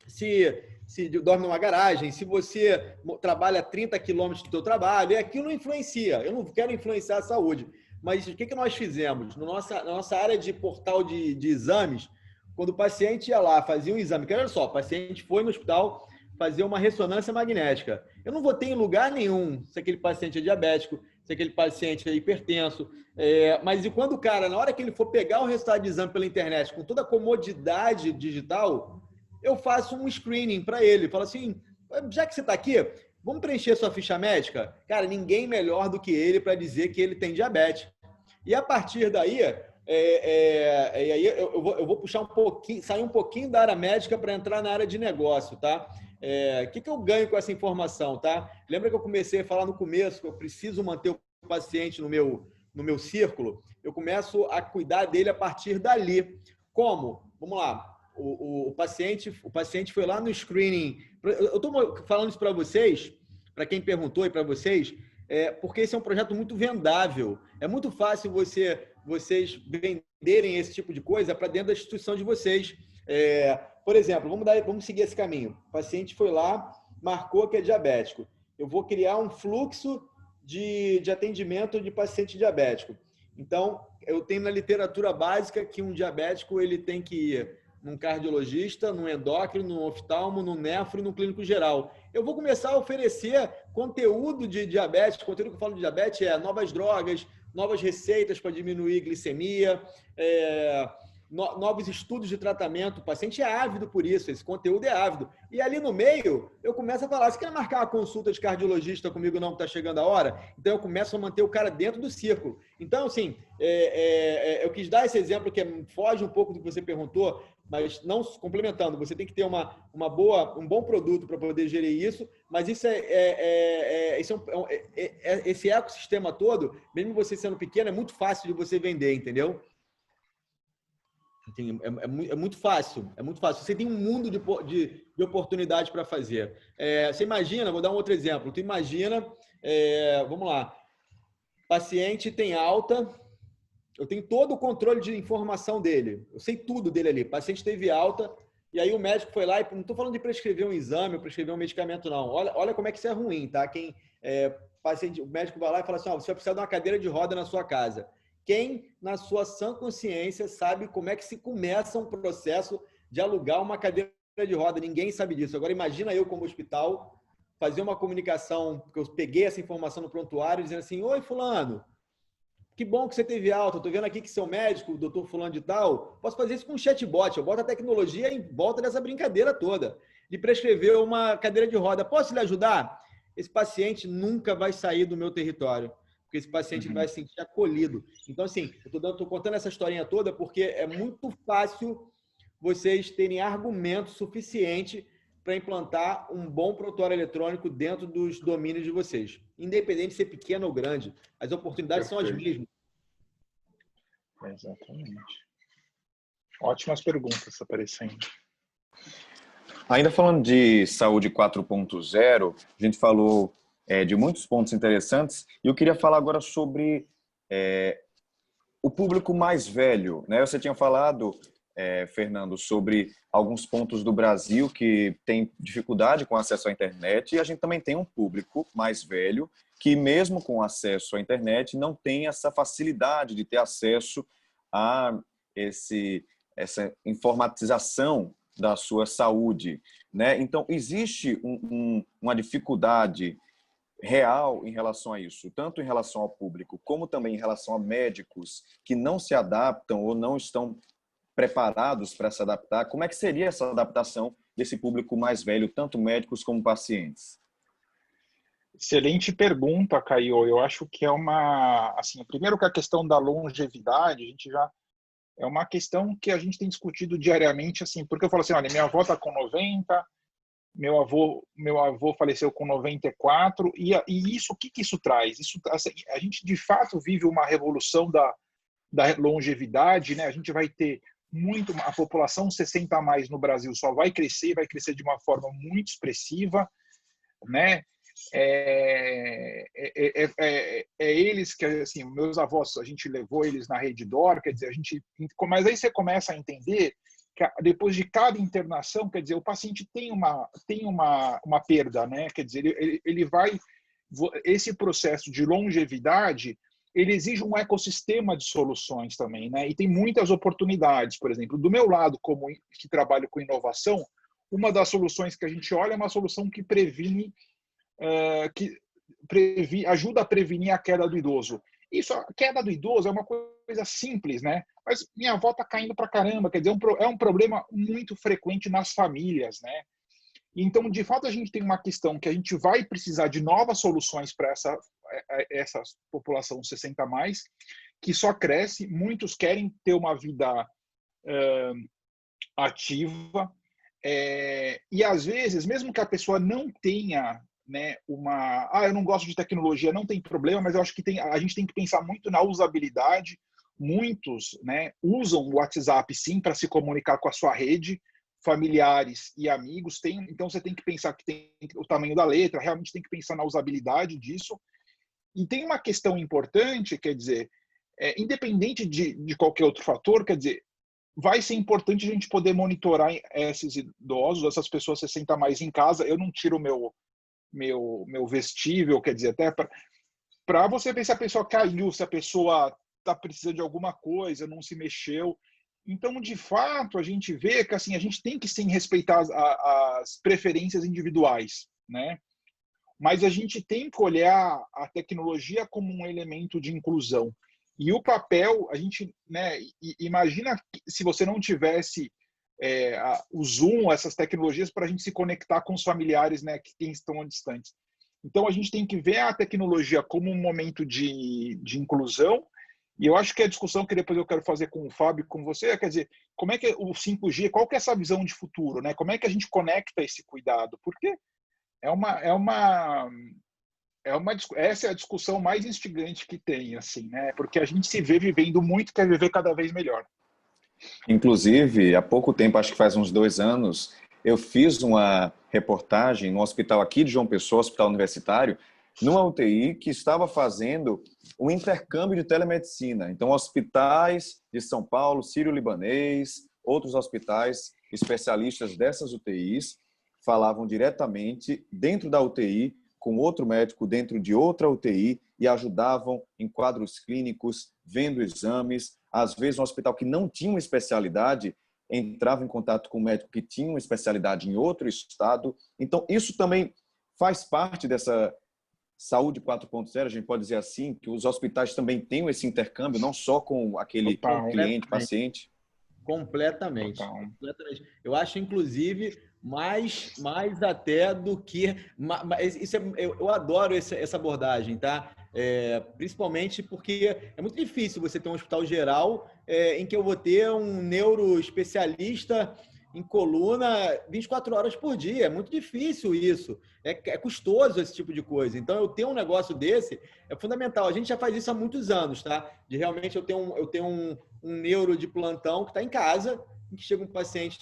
se dorme numa garagem, se você trabalha 30 quilômetros do teu trabalho, e aquilo não influencia. Eu não quero influenciar a saúde. Mas o que nós fizemos? Na nossa área de portal de exames, quando o paciente ia lá, fazia um exame, que olha só, o paciente foi no hospital fazer uma ressonância magnética. Eu não vou ter em lugar nenhum se aquele paciente é diabético, se aquele paciente é hipertenso. Mas e quando o cara, na hora que ele for pegar o resultado de exame pela internet, com toda a comodidade digital, eu faço um screening para ele. Falo assim, já que você está aqui, vamos preencher sua ficha médica? Cara, ninguém melhor do que ele para dizer que ele tem diabetes. E a partir daí, eu vou puxar um pouquinho, sair um pouquinho da área médica para entrar na área de negócio, tá? O que eu ganho com essa informação, tá? Lembra que eu comecei a falar no começo que eu preciso manter o paciente no meu círculo? Eu começo a cuidar dele a partir dali. Como? Vamos lá. O paciente foi lá no screening. Eu estou falando isso para vocês, para quem perguntou e para vocês, porque esse é um projeto muito vendável. É muito fácil vocês venderem esse tipo de coisa para dentro da instituição de vocês. Por exemplo, vamos seguir esse caminho. O paciente foi lá, marcou que é diabético. Eu vou criar um fluxo de atendimento de paciente diabético. Então, eu tenho na literatura básica que um diabético ele tem que ir num cardiologista, num endócrino, num oftalmo, num nefro e num clínico geral. Eu vou começar a oferecer conteúdo de diabetes. O conteúdo que eu falo de diabetes é novas drogas, novas receitas para diminuir glicemia, novos estudos de tratamento. O paciente é ávido por isso, esse conteúdo é ávido. E ali no meio, eu começo a falar, você quer marcar uma consulta de cardiologista comigo não, que está chegando a hora? Então, eu começo a manter o cara dentro do círculo. Então, assim, eu quis dar esse exemplo que foge um pouco do que você perguntou, mas não complementando, você tem que ter um bom produto para poder gerir isso, mas esse ecossistema todo, mesmo você sendo pequeno, é muito fácil de você vender, entendeu? É muito fácil, é muito fácil. Você tem um mundo de oportunidades para fazer. Você imagina, vou dar um outro exemplo. Tu imagina, vamos lá, paciente tem alta, eu tenho todo o controle de informação dele, eu sei tudo dele ali. O paciente teve alta, e aí o médico foi lá, e não estou falando de prescrever um exame ou prescrever um medicamento, não. Olha como é que isso é ruim, tá? O médico vai lá e fala assim, você vai precisar de uma cadeira de roda na sua casa. Quem, na sua sã consciência, sabe como é que se começa um processo de alugar uma cadeira de roda? Ninguém sabe disso. Agora, imagina eu, como hospital, fazer uma comunicação, porque eu peguei essa informação no prontuário, dizendo assim, oi, fulano, que bom que você teve alta, estou vendo aqui que seu médico, o doutor fulano de tal, posso fazer isso com um chatbot, eu boto a tecnologia em volta dessa brincadeira toda, de prescrever uma cadeira de roda. Posso lhe ajudar? Esse paciente nunca vai sair do meu território, porque esse paciente vai se sentir acolhido. Então, assim, eu estou contando essa historinha toda porque é muito fácil vocês terem argumento suficiente para implantar um bom prontuário eletrônico dentro dos domínios de vocês. Independente de ser pequeno ou grande, as oportunidades são as mesmas. Exatamente. Ótimas perguntas aparecendo. Ainda falando de saúde 4.0, a gente falou de muitos pontos interessantes e eu queria falar agora sobre o público mais velho, né? Você tinha falado, Fernando, sobre alguns pontos do Brasil que tem dificuldade com acesso à internet, e a gente também tem um público mais velho que, mesmo com acesso à internet, não tem essa facilidade de ter acesso a essa informatização da sua saúde, né? Então, existe uma dificuldade real em relação a isso, tanto em relação ao público, como também em relação a médicos que não se adaptam ou não estão preparados para se adaptar. Como é que seria essa adaptação desse público mais velho, tanto médicos como pacientes? Excelente pergunta, Caio. Eu acho que primeiro que a questão da longevidade, a gente já é uma questão que a gente tem discutido diariamente, assim, porque eu falo assim, olha, minha avó está com 90, meu avô faleceu com 94, e isso, o que isso traz? Isso, assim, a gente de fato vive uma revolução da longevidade, né? A gente vai ter a população 60 a mais no Brasil só vai crescer de uma forma muito expressiva, né? eles que, assim, meus avós, a gente levou eles na Rede D'Or, quer dizer, mas aí você começa a entender que depois de cada internação, quer dizer, o paciente tem uma perda, né? Quer dizer, ele vai, esse processo de longevidade, ele exige um ecossistema de soluções também, né? E tem muitas oportunidades, por exemplo, do meu lado, como que trabalho com inovação, uma das soluções que a gente olha é uma solução que ajuda a prevenir a queda do idoso. Isso, a queda do idoso é uma coisa simples, né? Mas minha avó está caindo para caramba, quer dizer, é um problema muito frequente nas famílias, né? Então, de fato, a gente tem uma questão que a gente vai precisar de novas soluções para essa população 60 a mais, que só cresce, muitos querem ter uma vida ativa, e às vezes, mesmo que a pessoa não tenha, né, eu não gosto de tecnologia, não tem problema, mas eu acho que a gente tem que pensar muito na usabilidade. Muitos, né, usam o WhatsApp sim para se comunicar com a sua rede, familiares e amigos. Então você tem que pensar que tem o tamanho da letra, realmente tem que pensar na usabilidade disso. E tem uma questão importante, quer dizer, independente de qualquer outro fator, quer dizer, vai ser importante a gente poder monitorar esses idosos, essas pessoas 60 a mais em casa. Eu não tiro o meu vestível, quer dizer, até para você ver se a pessoa caiu, se a pessoa está precisando de alguma coisa, não se mexeu. Então, de fato, a gente vê que assim, a gente tem que sim respeitar as preferências individuais, né? Mas a gente tem que olhar a tecnologia como um elemento de inclusão. E o papel, a gente, né, imagina se você não tivesse o Zoom, essas tecnologias para a gente se conectar com os familiares, né, que estão distantes. Então, a gente tem que ver a tecnologia como um momento de inclusão. E eu acho que a discussão que depois eu quero fazer com o Fábio, com você, quer dizer, como é que o 5G, qual que é essa visão de futuro, né? Como é que a gente conecta esse cuidado? Porque essa é a discussão mais instigante que tem, assim, né? Porque a gente se vê vivendo muito e quer viver cada vez melhor. Inclusive, há pouco tempo, acho que faz uns 2 anos, eu fiz uma reportagem no hospital aqui de João Pessoa, hospital universitário, numa UTI que estava fazendo um intercâmbio de telemedicina. Então, hospitais de São Paulo, Sírio-Libanês, outros hospitais especialistas dessas UTIs falavam diretamente dentro da UTI com outro médico dentro de outra UTI e ajudavam em quadros clínicos, vendo exames. Às vezes, um hospital que não tinha uma especialidade entrava em contato com um médico que tinha uma especialidade em outro estado. Então, isso também faz parte dessa saúde 4.0, a gente pode dizer assim, que os hospitais também têm esse intercâmbio, não só com aquele cliente, paciente. Completamente. Eu acho, inclusive, mais até do que... eu adoro essa abordagem, tá? Principalmente porque é muito difícil você ter um hospital geral em que eu vou ter um neuroespecialista em coluna 24 horas por dia. É muito difícil isso. É custoso esse tipo de coisa. Então, eu ter um negócio desse é fundamental. A gente já faz isso há muitos anos, tá? De realmente eu tenho um neuro de plantão que está em casa, em que chega um paciente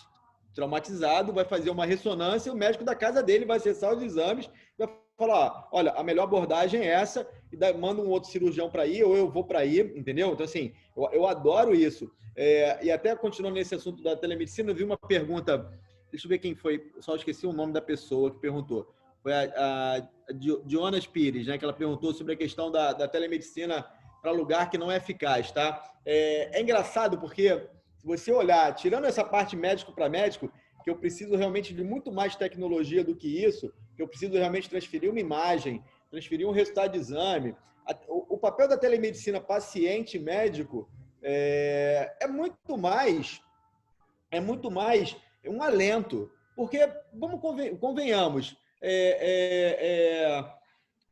traumatizado, vai fazer uma ressonância, e o médico da casa dele vai acessar os exames, vai falar, olha, a melhor abordagem é essa, e manda um outro cirurgião para ir, ou eu vou para ir, entendeu? Então, assim, eu adoro isso. E até continuando nesse assunto da telemedicina, eu vi uma pergunta, deixa eu ver quem foi, só esqueci o nome da pessoa que perguntou. Foi a Jonas Pires, né, que ela perguntou sobre a questão da telemedicina para lugar que não é eficaz, tá? É engraçado porque, se você olhar, tirando essa parte médico para médico, que eu preciso realmente de muito mais tecnologia do que isso, que eu preciso realmente transferir uma imagem, transferir um resultado de exame. O papel da telemedicina paciente-médico é muito mais um alento, porque, convenhamos,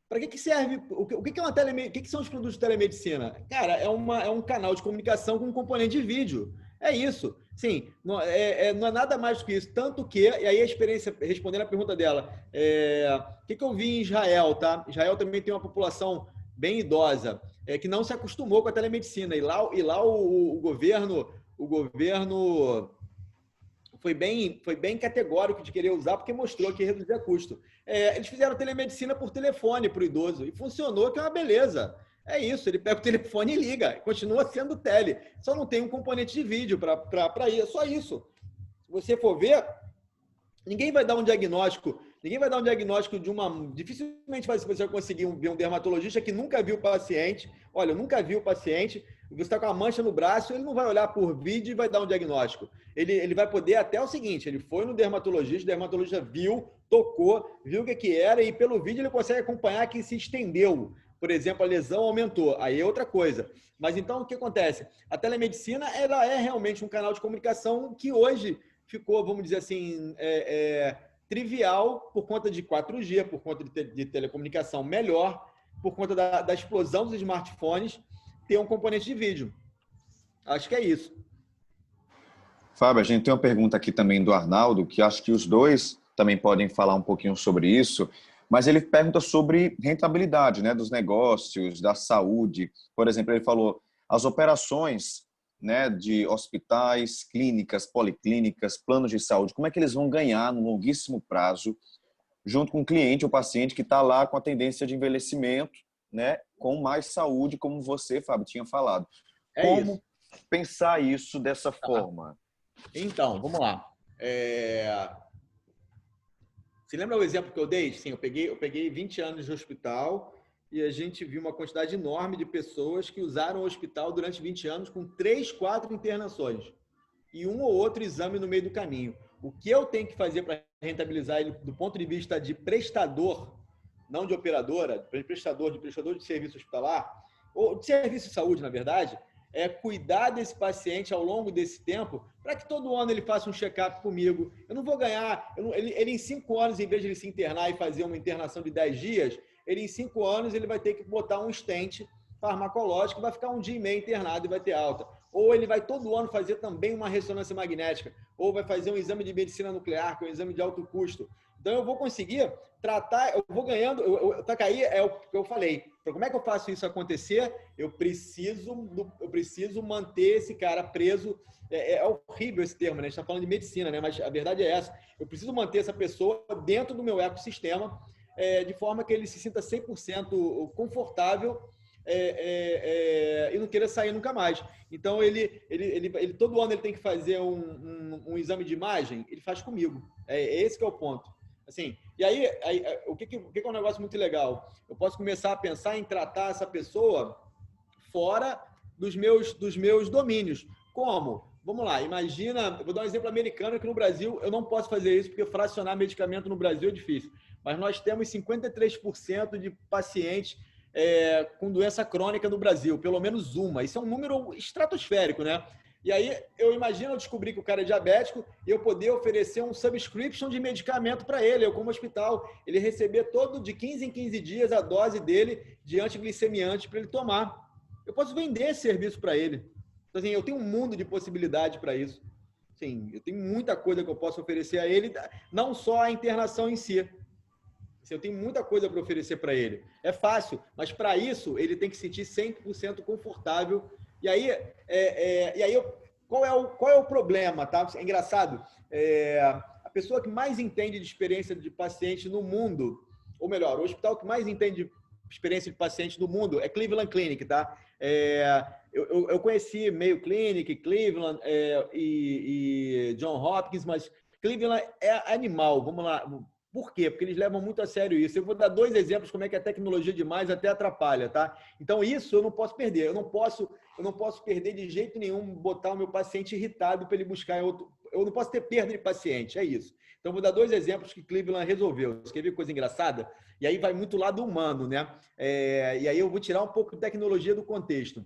para que serve? O que é uma telemedicina? O que são os produtos de telemedicina? Cara, é um canal de comunicação com um componente de vídeo. É isso. Sim, não é nada mais do que isso. Tanto que, e aí a experiência, respondendo a pergunta dela, o que eu vi em Israel, tá? Israel também tem uma população bem idosa, que não se acostumou com a telemedicina. E lá o governo foi bem categórico de querer usar, porque mostrou que reduzia custo. Eles fizeram telemedicina por telefone para o idoso e funcionou, que é uma beleza. É isso, ele pega o telefone e liga, continua sendo tele. Só não tem um componente de vídeo para isso, só isso. Se você for ver, ninguém vai dar um diagnóstico de uma... Dificilmente você vai conseguir ver um dermatologista que nunca viu o paciente. Olha, eu nunca vi o paciente, você está com uma mancha no braço, ele não vai olhar por vídeo e vai dar um diagnóstico. Ele vai poder até o seguinte, ele foi no dermatologista, o dermatologista viu, tocou, viu o que era e pelo vídeo ele consegue acompanhar que se estendeu. Por exemplo, a lesão aumentou, aí é outra coisa. Mas então, o que acontece? A telemedicina, ela é realmente um canal de comunicação que hoje ficou, vamos dizer assim, trivial por conta de 4G, por conta de telecomunicação melhor, por conta da explosão dos smartphones, ter um componente de vídeo. Acho que é isso. Fábio, a gente tem uma pergunta aqui também do Arnaldo, que acho que os dois também podem falar um pouquinho sobre isso, mas ele pergunta sobre rentabilidade, né, dos negócios, da saúde. Por exemplo, ele falou, as operações, né, de hospitais, clínicas, policlínicas, planos de saúde, como é que eles vão ganhar no longuíssimo prazo, junto com o cliente ou paciente que está lá com a tendência de envelhecimento, né, com mais saúde, como você, Fábio, tinha falado. Como pensar isso dessa forma? Então, vamos lá. Você lembra o exemplo que eu dei? Sim, eu peguei 20 anos de hospital e a gente viu uma quantidade enorme de pessoas que usaram o hospital durante 20 anos com 3, 4 internações e um ou outro exame no meio do caminho. O que eu tenho que fazer para rentabilizar ele do ponto de vista de prestador, não de operadora, de prestador de serviço hospitalar, ou de serviço de saúde, na verdade, é cuidar desse paciente ao longo desse tempo, para que todo ano ele faça um check-up comigo. Eu não vou ganhar... Ele em 5 anos, em vez de ele se internar e fazer uma internação de 10 dias, ele em 5 anos ele vai ter que botar um stent farmacológico, vai ficar 1 dia e meio internado e vai ter alta. Ou ele vai todo ano fazer também uma ressonância magnética, ou vai fazer um exame de medicina nuclear, que é um exame de alto custo. Então, eu vou conseguir tratar, eu vou ganhando, Tacaí é o que eu falei. Então, como é que eu faço isso acontecer? Eu preciso manter esse cara preso. É horrível esse termo, né? A gente está falando de medicina, né? Mas a verdade é essa. Eu preciso manter essa pessoa dentro do meu ecossistema, de forma que ele se sinta 100% confortável e não queira sair nunca mais. Então, ele todo ano ele tem que fazer um exame de imagem, ele faz comigo. Esse que é o ponto. Assim, e aí o que é um negócio muito legal? Eu posso começar a pensar em tratar essa pessoa fora dos meus domínios. Como? Vamos lá, imagina, vou dar um exemplo americano, que no Brasil eu não posso fazer isso, porque fracionar medicamento no Brasil é difícil. Mas nós temos 53% de pacientes com doença crônica no Brasil, pelo menos uma. Isso é um número estratosférico, né? E aí, eu imagino eu descobrir que o cara é diabético e eu poder oferecer um subscription de medicamento para ele, eu como hospital, ele receber todo de 15 em 15 dias a dose dele de antiglicemiante para ele tomar. Eu posso vender esse serviço para ele. Então, assim, eu tenho um mundo de possibilidade para isso. Sim, eu tenho muita coisa que eu posso oferecer a ele, não só a internação em si. Eu tenho muita coisa para oferecer para ele. É fácil, mas para isso ele tem que se sentir 100% confortável. E aí, qual é o problema? Tá? É engraçado. A pessoa que mais entende de experiência de paciente no mundo, ou melhor, o hospital que mais entende de experiência de paciente no mundo é Cleveland Clinic. Tá? Eu conheci Mayo Clinic, Cleveland e John Hopkins, mas Cleveland é animal. Vamos lá. Por quê? Porque eles levam muito a sério isso. Eu vou dar 2 exemplos como é que a tecnologia demais até atrapalha, tá? Então, isso eu não posso perder. Eu não posso perder de jeito nenhum, botar o meu paciente irritado para ele buscar outro. Eu não posso ter perda de paciente, é isso. Então, vou dar 2 exemplos que Cleveland resolveu. Você quer ver coisa engraçada? E aí vai muito lado humano, né? E aí eu vou tirar um pouco de tecnologia do contexto.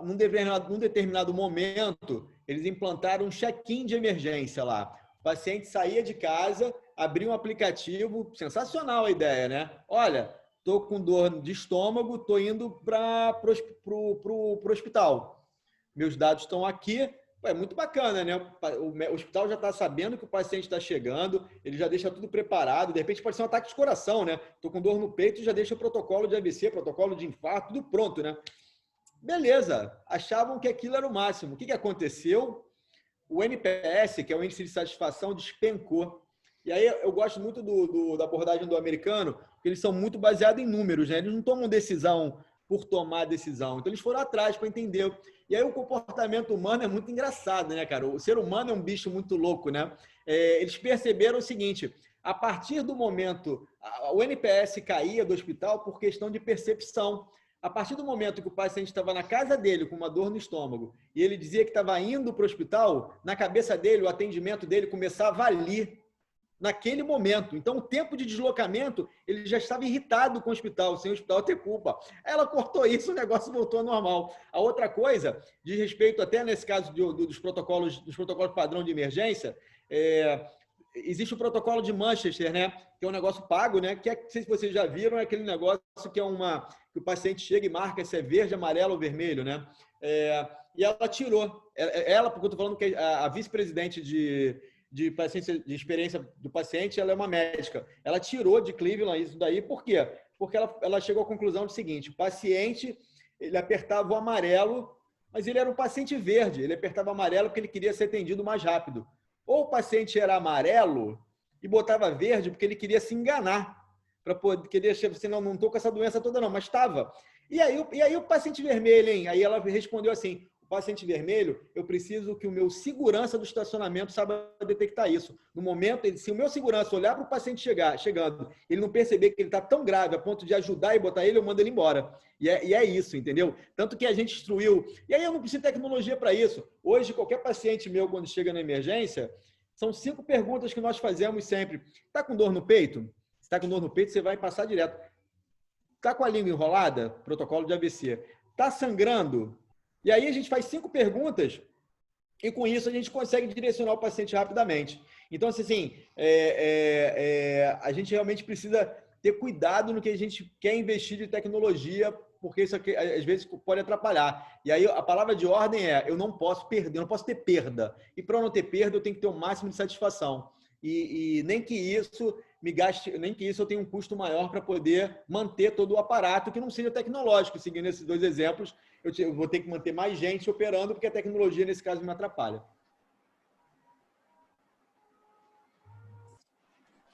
Num determinado momento, eles implantaram um check-in de emergência lá. O paciente saía de casa, abria um aplicativo, sensacional a ideia, né? Olha, estou com dor de estômago, estou indo para o hospital. Meus dados estão aqui. É muito bacana, né? O hospital já está sabendo que o paciente está chegando, ele já deixa tudo preparado. De repente pode ser um ataque de coração, né? Estou com dor no peito, já deixa o protocolo de AVC, protocolo de infarto, tudo pronto, né? Beleza, achavam que aquilo era o máximo. O que aconteceu? o NPS, que é o índice de satisfação, despencou. E aí eu gosto muito da abordagem do americano, porque eles são muito baseados em números, né? Eles não tomam decisão por tomar decisão. Então, eles foram atrás para entender. E aí o comportamento humano é muito engraçado, né, cara? O ser humano é um bicho muito louco, né? Eles perceberam o seguinte, a partir do momento... O NPS caía do hospital por questão de percepção. A partir do momento que o paciente estava na casa dele com uma dor no estômago e ele dizia que estava indo para o hospital, na cabeça dele, o atendimento dele começava a valer naquele momento. Então, o tempo de deslocamento, ele já estava irritado com o hospital, sem o hospital ter culpa. Ela cortou isso, o negócio voltou ao normal. A outra coisa, diz respeito até nesse caso dos protocolos padrão de emergência, existe o protocolo de Manchester, né? Que é um negócio pago, né? Que não sei se vocês já viram, é aquele negócio que é que o paciente chega e marca se é verde, amarelo ou vermelho, né? E ela tirou. Ela, porque eu estou falando que a vice-presidente de paciência, de experiência do paciente, ela é uma médica. Ela tirou de Cleveland isso daí, por quê? Porque ela chegou à conclusão do seguinte, o paciente, ele apertava o amarelo, mas ele era um paciente verde, ele apertava o amarelo porque ele queria ser atendido mais rápido. Ou o paciente era amarelo e botava verde porque ele queria se enganar, para poder querer assim, não estou com essa doença toda não, mas estava. E aí o paciente vermelho, hein? Aí ela respondeu assim, paciente vermelho, eu preciso que o meu segurança do estacionamento saiba detectar isso. No momento, se o meu segurança olhar para o paciente chegando, ele não perceber que ele está tão grave a ponto de ajudar e botar ele, eu mando ele embora. E é isso, entendeu? Tanto que a gente instruiu. E aí eu não preciso de tecnologia para isso. Hoje, qualquer paciente meu, quando chega na emergência, são 5 perguntas que nós fazemos sempre. Está com dor no peito? Se está com dor no peito, você vai passar direto. Está com a língua enrolada? Protocolo de AVC. Está sangrando? E aí a gente faz 5 perguntas e com isso a gente consegue direcionar o paciente rapidamente. Então, assim, a gente realmente precisa ter cuidado no que a gente quer investir de tecnologia, porque isso aqui, às vezes pode atrapalhar. E aí a palavra de ordem é, eu não posso perder, eu não posso ter perda. E para não ter perda, eu tenho que ter o máximo de satisfação. E nem que isso me gaste, nem que isso eu tenha um custo maior para poder manter todo o aparato que não seja tecnológico. Seguindo esses 2 exemplos, eu vou ter que manter mais gente operando, porque a tecnologia, nesse caso, me atrapalha.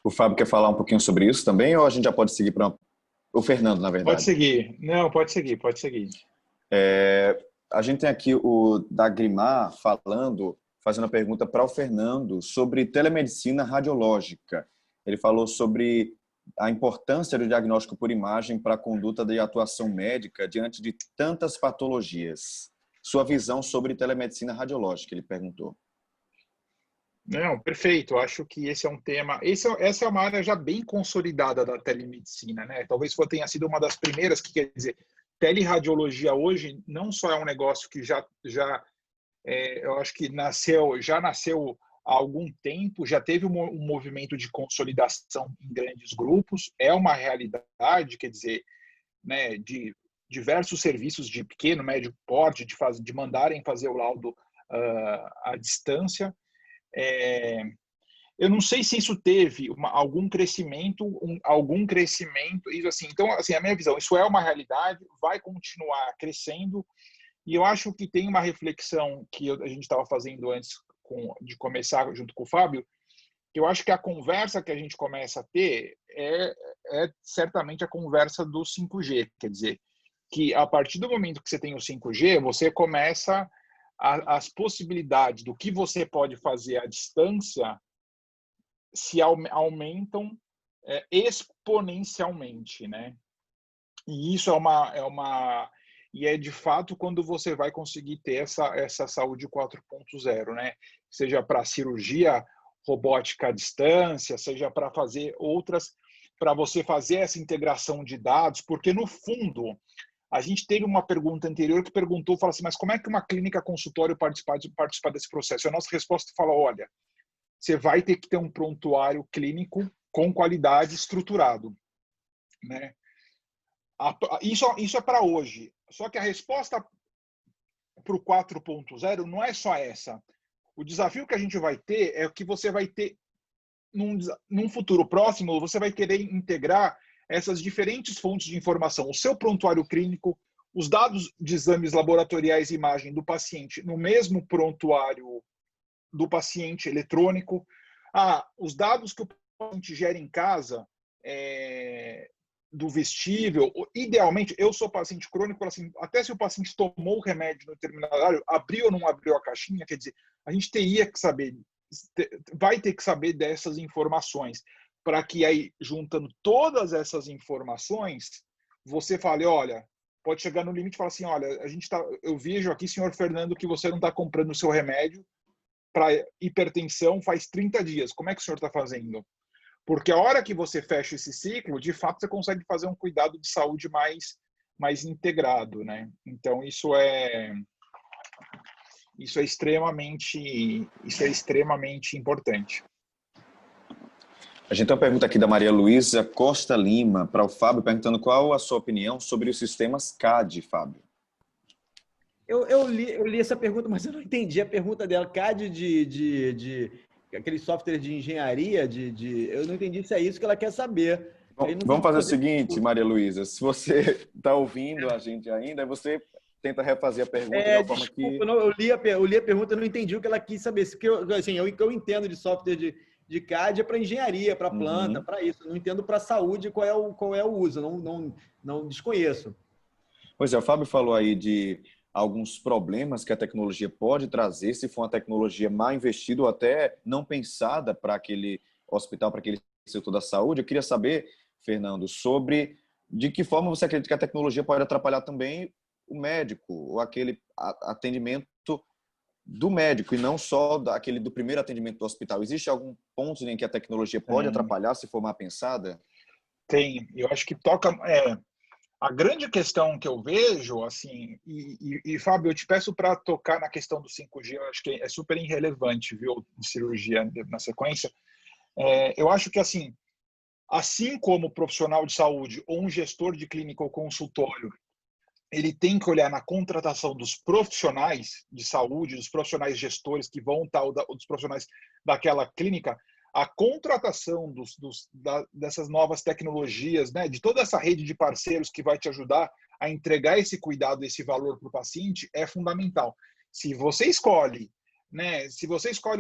O Fábio quer falar um pouquinho sobre isso também, ou a gente já pode seguir para o Fernando, na verdade? Pode seguir. Não, pode seguir. A gente tem aqui o Dagrimar fazendo a pergunta para o Fernando sobre telemedicina radiológica. Ele falou sobre a importância do diagnóstico por imagem para a conduta de atuação médica diante de tantas patologias. Sua visão sobre telemedicina radiológica, ele perguntou. Não, perfeito. Acho que esse é um tema... Essa é uma área já bem consolidada da telemedicina, né? Talvez tenha sido uma das primeiras, que quer dizer, teleradiologia hoje não só é um negócio que eu acho que já nasceu há algum tempo, já teve um movimento de consolidação em grandes grupos, é uma realidade, quer dizer, né, de diversos serviços de pequeno, médio porte, de mandarem fazer o laudo à distância. Eu não sei se isso teve algum crescimento, isso assim. Então, assim, a minha visão, isso é uma realidade, vai continuar crescendo, e eu acho que tem uma reflexão que a gente estava fazendo antes de começar junto com o Fábio, que eu acho que a conversa que a gente começa a ter é certamente a conversa do 5G, quer dizer, que a partir do momento que você tem o 5G, você começa as possibilidades do que você pode fazer à distância se aumentam exponencialmente, né? E isso e é de fato quando você vai conseguir ter essa saúde 4.0, né? Seja para cirurgia robótica à distância, seja para fazer para você fazer essa integração de dados, porque no fundo a gente teve uma pergunta anterior que fala assim, mas como é que uma clínica consultório participar desse processo? E a nossa resposta fala, olha, você vai ter que ter um prontuário clínico com qualidade estruturado, né? Isso é para hoje. Só que a resposta para o 4.0 não é só essa. O desafio que a gente vai ter é que você vai ter, num futuro próximo, você vai querer integrar essas diferentes fontes de informação. O seu prontuário clínico, os dados de exames laboratoriais e imagem do paciente no mesmo prontuário do paciente eletrônico. Os dados que o paciente gera em casa, do vestível, idealmente, eu sou paciente crônico, assim, até se o paciente tomou o remédio no determinado horário, abriu ou não abriu a caixinha, quer dizer, a gente teria que saber, vai ter que saber dessas informações, para que aí, juntando todas essas informações, você fale, olha, pode chegar no limite e falar assim, olha, eu vejo aqui, senhor Fernando, que você não está comprando o seu remédio para hipertensão faz 30 dias. Como é que o senhor está fazendo? Porque a hora que você fecha esse ciclo, de fato, você consegue fazer um cuidado de saúde mais integrado, né? Então, isso é extremamente importante. A gente tem uma pergunta aqui da Maria Luísa Costa Lima para o Fábio, perguntando qual a sua opinião sobre os sistemas CAD, Fábio. Eu li essa pergunta, mas eu não entendi a pergunta dela. CAD de aquele software de engenharia, eu não entendi se é isso que ela quer saber. Bom, vamos fazer o seguinte, Maria Luísa, se você está ouvindo a gente ainda, você tenta refazer a pergunta de uma forma desculpa, que... Não, eu li a pergunta e não entendi o que ela quis saber. O que eu entendo de software de CAD é para engenharia, para planta, para isso. Eu não entendo para saúde qual é o uso, não desconheço. Pois é, o Fábio falou aí de alguns problemas que a tecnologia pode trazer, se for uma tecnologia mal investida ou até não pensada para aquele hospital, para aquele setor da saúde. Eu queria saber, Fernando, sobre de que forma você acredita que a tecnologia pode atrapalhar também o médico, ou aquele atendimento do médico, e não só aquele do primeiro atendimento do hospital. Existe algum ponto em que a tecnologia pode atrapalhar se for mal pensada? Tem. Eu acho que toca... A grande questão que eu vejo, assim, e Fábio, eu te peço para tocar na questão do 5G, eu acho que é super irrelevante, viu, de cirurgia na sequência. Eu acho que, assim como profissional de saúde ou um gestor de clínica ou consultório, ele tem que olhar na contratação dos profissionais de saúde, dos profissionais gestores que vão estar, dos profissionais daquela clínica, a contratação dessas novas tecnologias, né, de toda essa rede de parceiros que vai te ajudar a entregar esse cuidado, esse valor para o paciente, é fundamental. Se você escolhe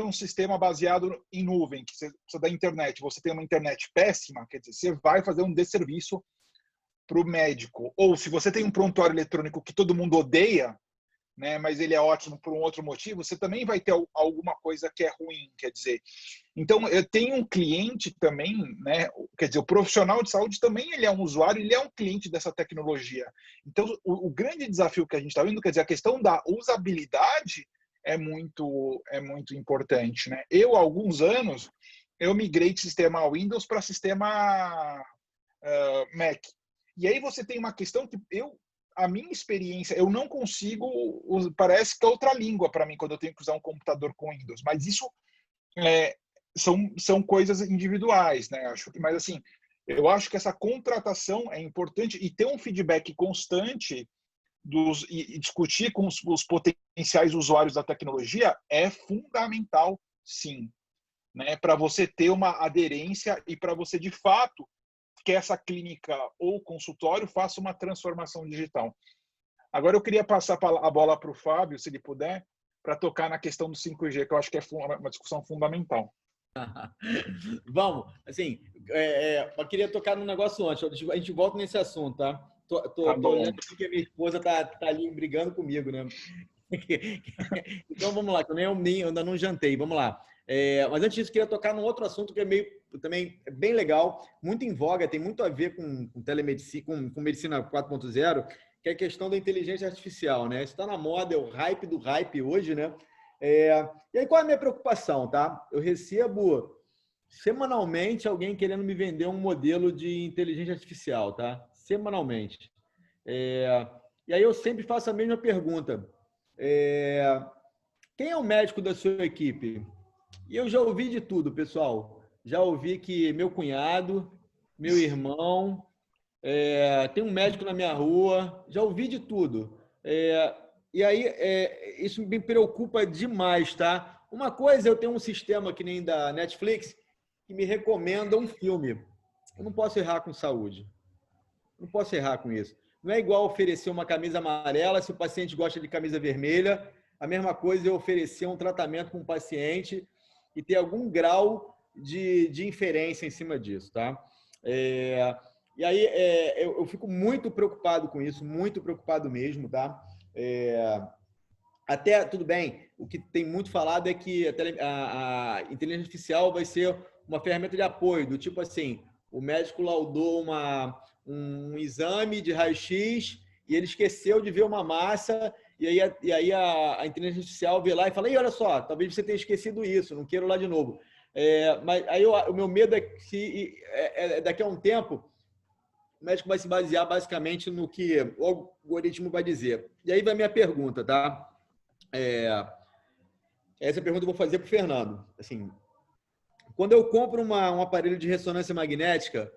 um sistema baseado em nuvem, que você precisa da internet, você tem uma internet péssima, quer dizer, você vai fazer um desserviço para o médico. Ou se você tem um prontuário eletrônico que todo mundo odeia, né, mas ele é ótimo por um outro motivo, você também vai ter alguma coisa que é ruim, quer dizer. Então, eu tenho um cliente também, né, quer dizer, o profissional de saúde também ele é um usuário, ele é um cliente dessa tecnologia. Então, o grande desafio que a gente está vendo, quer dizer, a questão da usabilidade é muito importante, né? Há alguns anos, eu migrei de sistema Windows para sistema Mac. E aí você tem uma questão que a minha experiência, eu não consigo, parece que é outra língua para mim quando eu tenho que usar um computador com Windows, mas isso são coisas individuais, né? Mas assim, eu acho que essa contratação é importante e ter um feedback constante e discutir com os potenciais usuários da tecnologia é fundamental, sim, né? Para você ter uma aderência e para você, de fato, que essa clínica ou consultório faça uma transformação digital. Agora eu queria passar a bola para o Fábio, se ele puder, para tocar na questão do 5G, que eu acho que é uma discussão fundamental. Vamos, assim, eu queria tocar num negócio antes, a gente volta nesse assunto, tá? Tô olhando aqui que a minha esposa tá ali brigando comigo, né? Então vamos lá, que eu ainda não jantei, vamos lá. Mas antes disso, queria tocar num outro assunto que é meio também bem legal, muito em voga, tem muito a ver com telemedicina, com medicina 4.0, que é a questão da inteligência artificial, né? Isso está na moda, é o hype do hype hoje, né? E aí, qual é a minha preocupação, tá? Eu recebo semanalmente alguém querendo me vender um modelo de inteligência artificial, tá? Semanalmente. E aí eu sempre faço a mesma pergunta. Quem é o médico da sua equipe? E eu já ouvi de tudo, pessoal. Já ouvi que meu cunhado, meu irmão, tem um médico na minha rua, já ouvi de tudo. E aí, isso me preocupa demais, tá? Uma coisa, eu tenho um sistema que nem da Netflix que me recomenda um filme. Eu não posso errar com saúde. Não posso errar com isso. Não é igual oferecer uma camisa amarela se o paciente gosta de camisa vermelha. a mesma coisa eu oferecer um tratamento para um paciente e ter algum grau de inferência em cima disso, tá? E aí eu fico muito preocupado com isso, muito preocupado mesmo, tá? Até, tudo bem, o que tem muito falado é que a inteligência artificial vai ser uma ferramenta de apoio, do tipo assim, o médico laudou um exame de raio-x e ele esqueceu de ver uma massa, e aí a inteligência artificial vê lá e fala, olha só, talvez você tenha esquecido isso, não quero lá de novo. Mas aí o meu medo é que daqui a um tempo o médico vai se basear basicamente no que o algoritmo vai dizer. E aí vai a minha pergunta, tá? Essa pergunta eu vou fazer para o Fernando. Assim, quando eu compro um aparelho de ressonância magnética,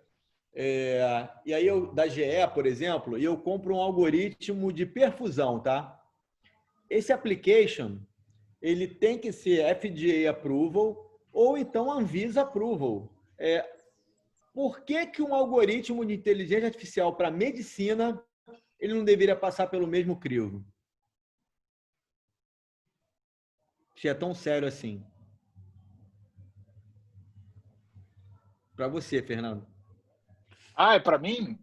e aí da GE, por exemplo, e eu compro um algoritmo de perfusão, tá? Esse application, ele tem que ser FDA approval ou então Anvisa approval. Por que um algoritmo de inteligência artificial para medicina ele não deveria passar pelo mesmo crivo? Se é tão sério assim. Para você, Fernando. É para mim?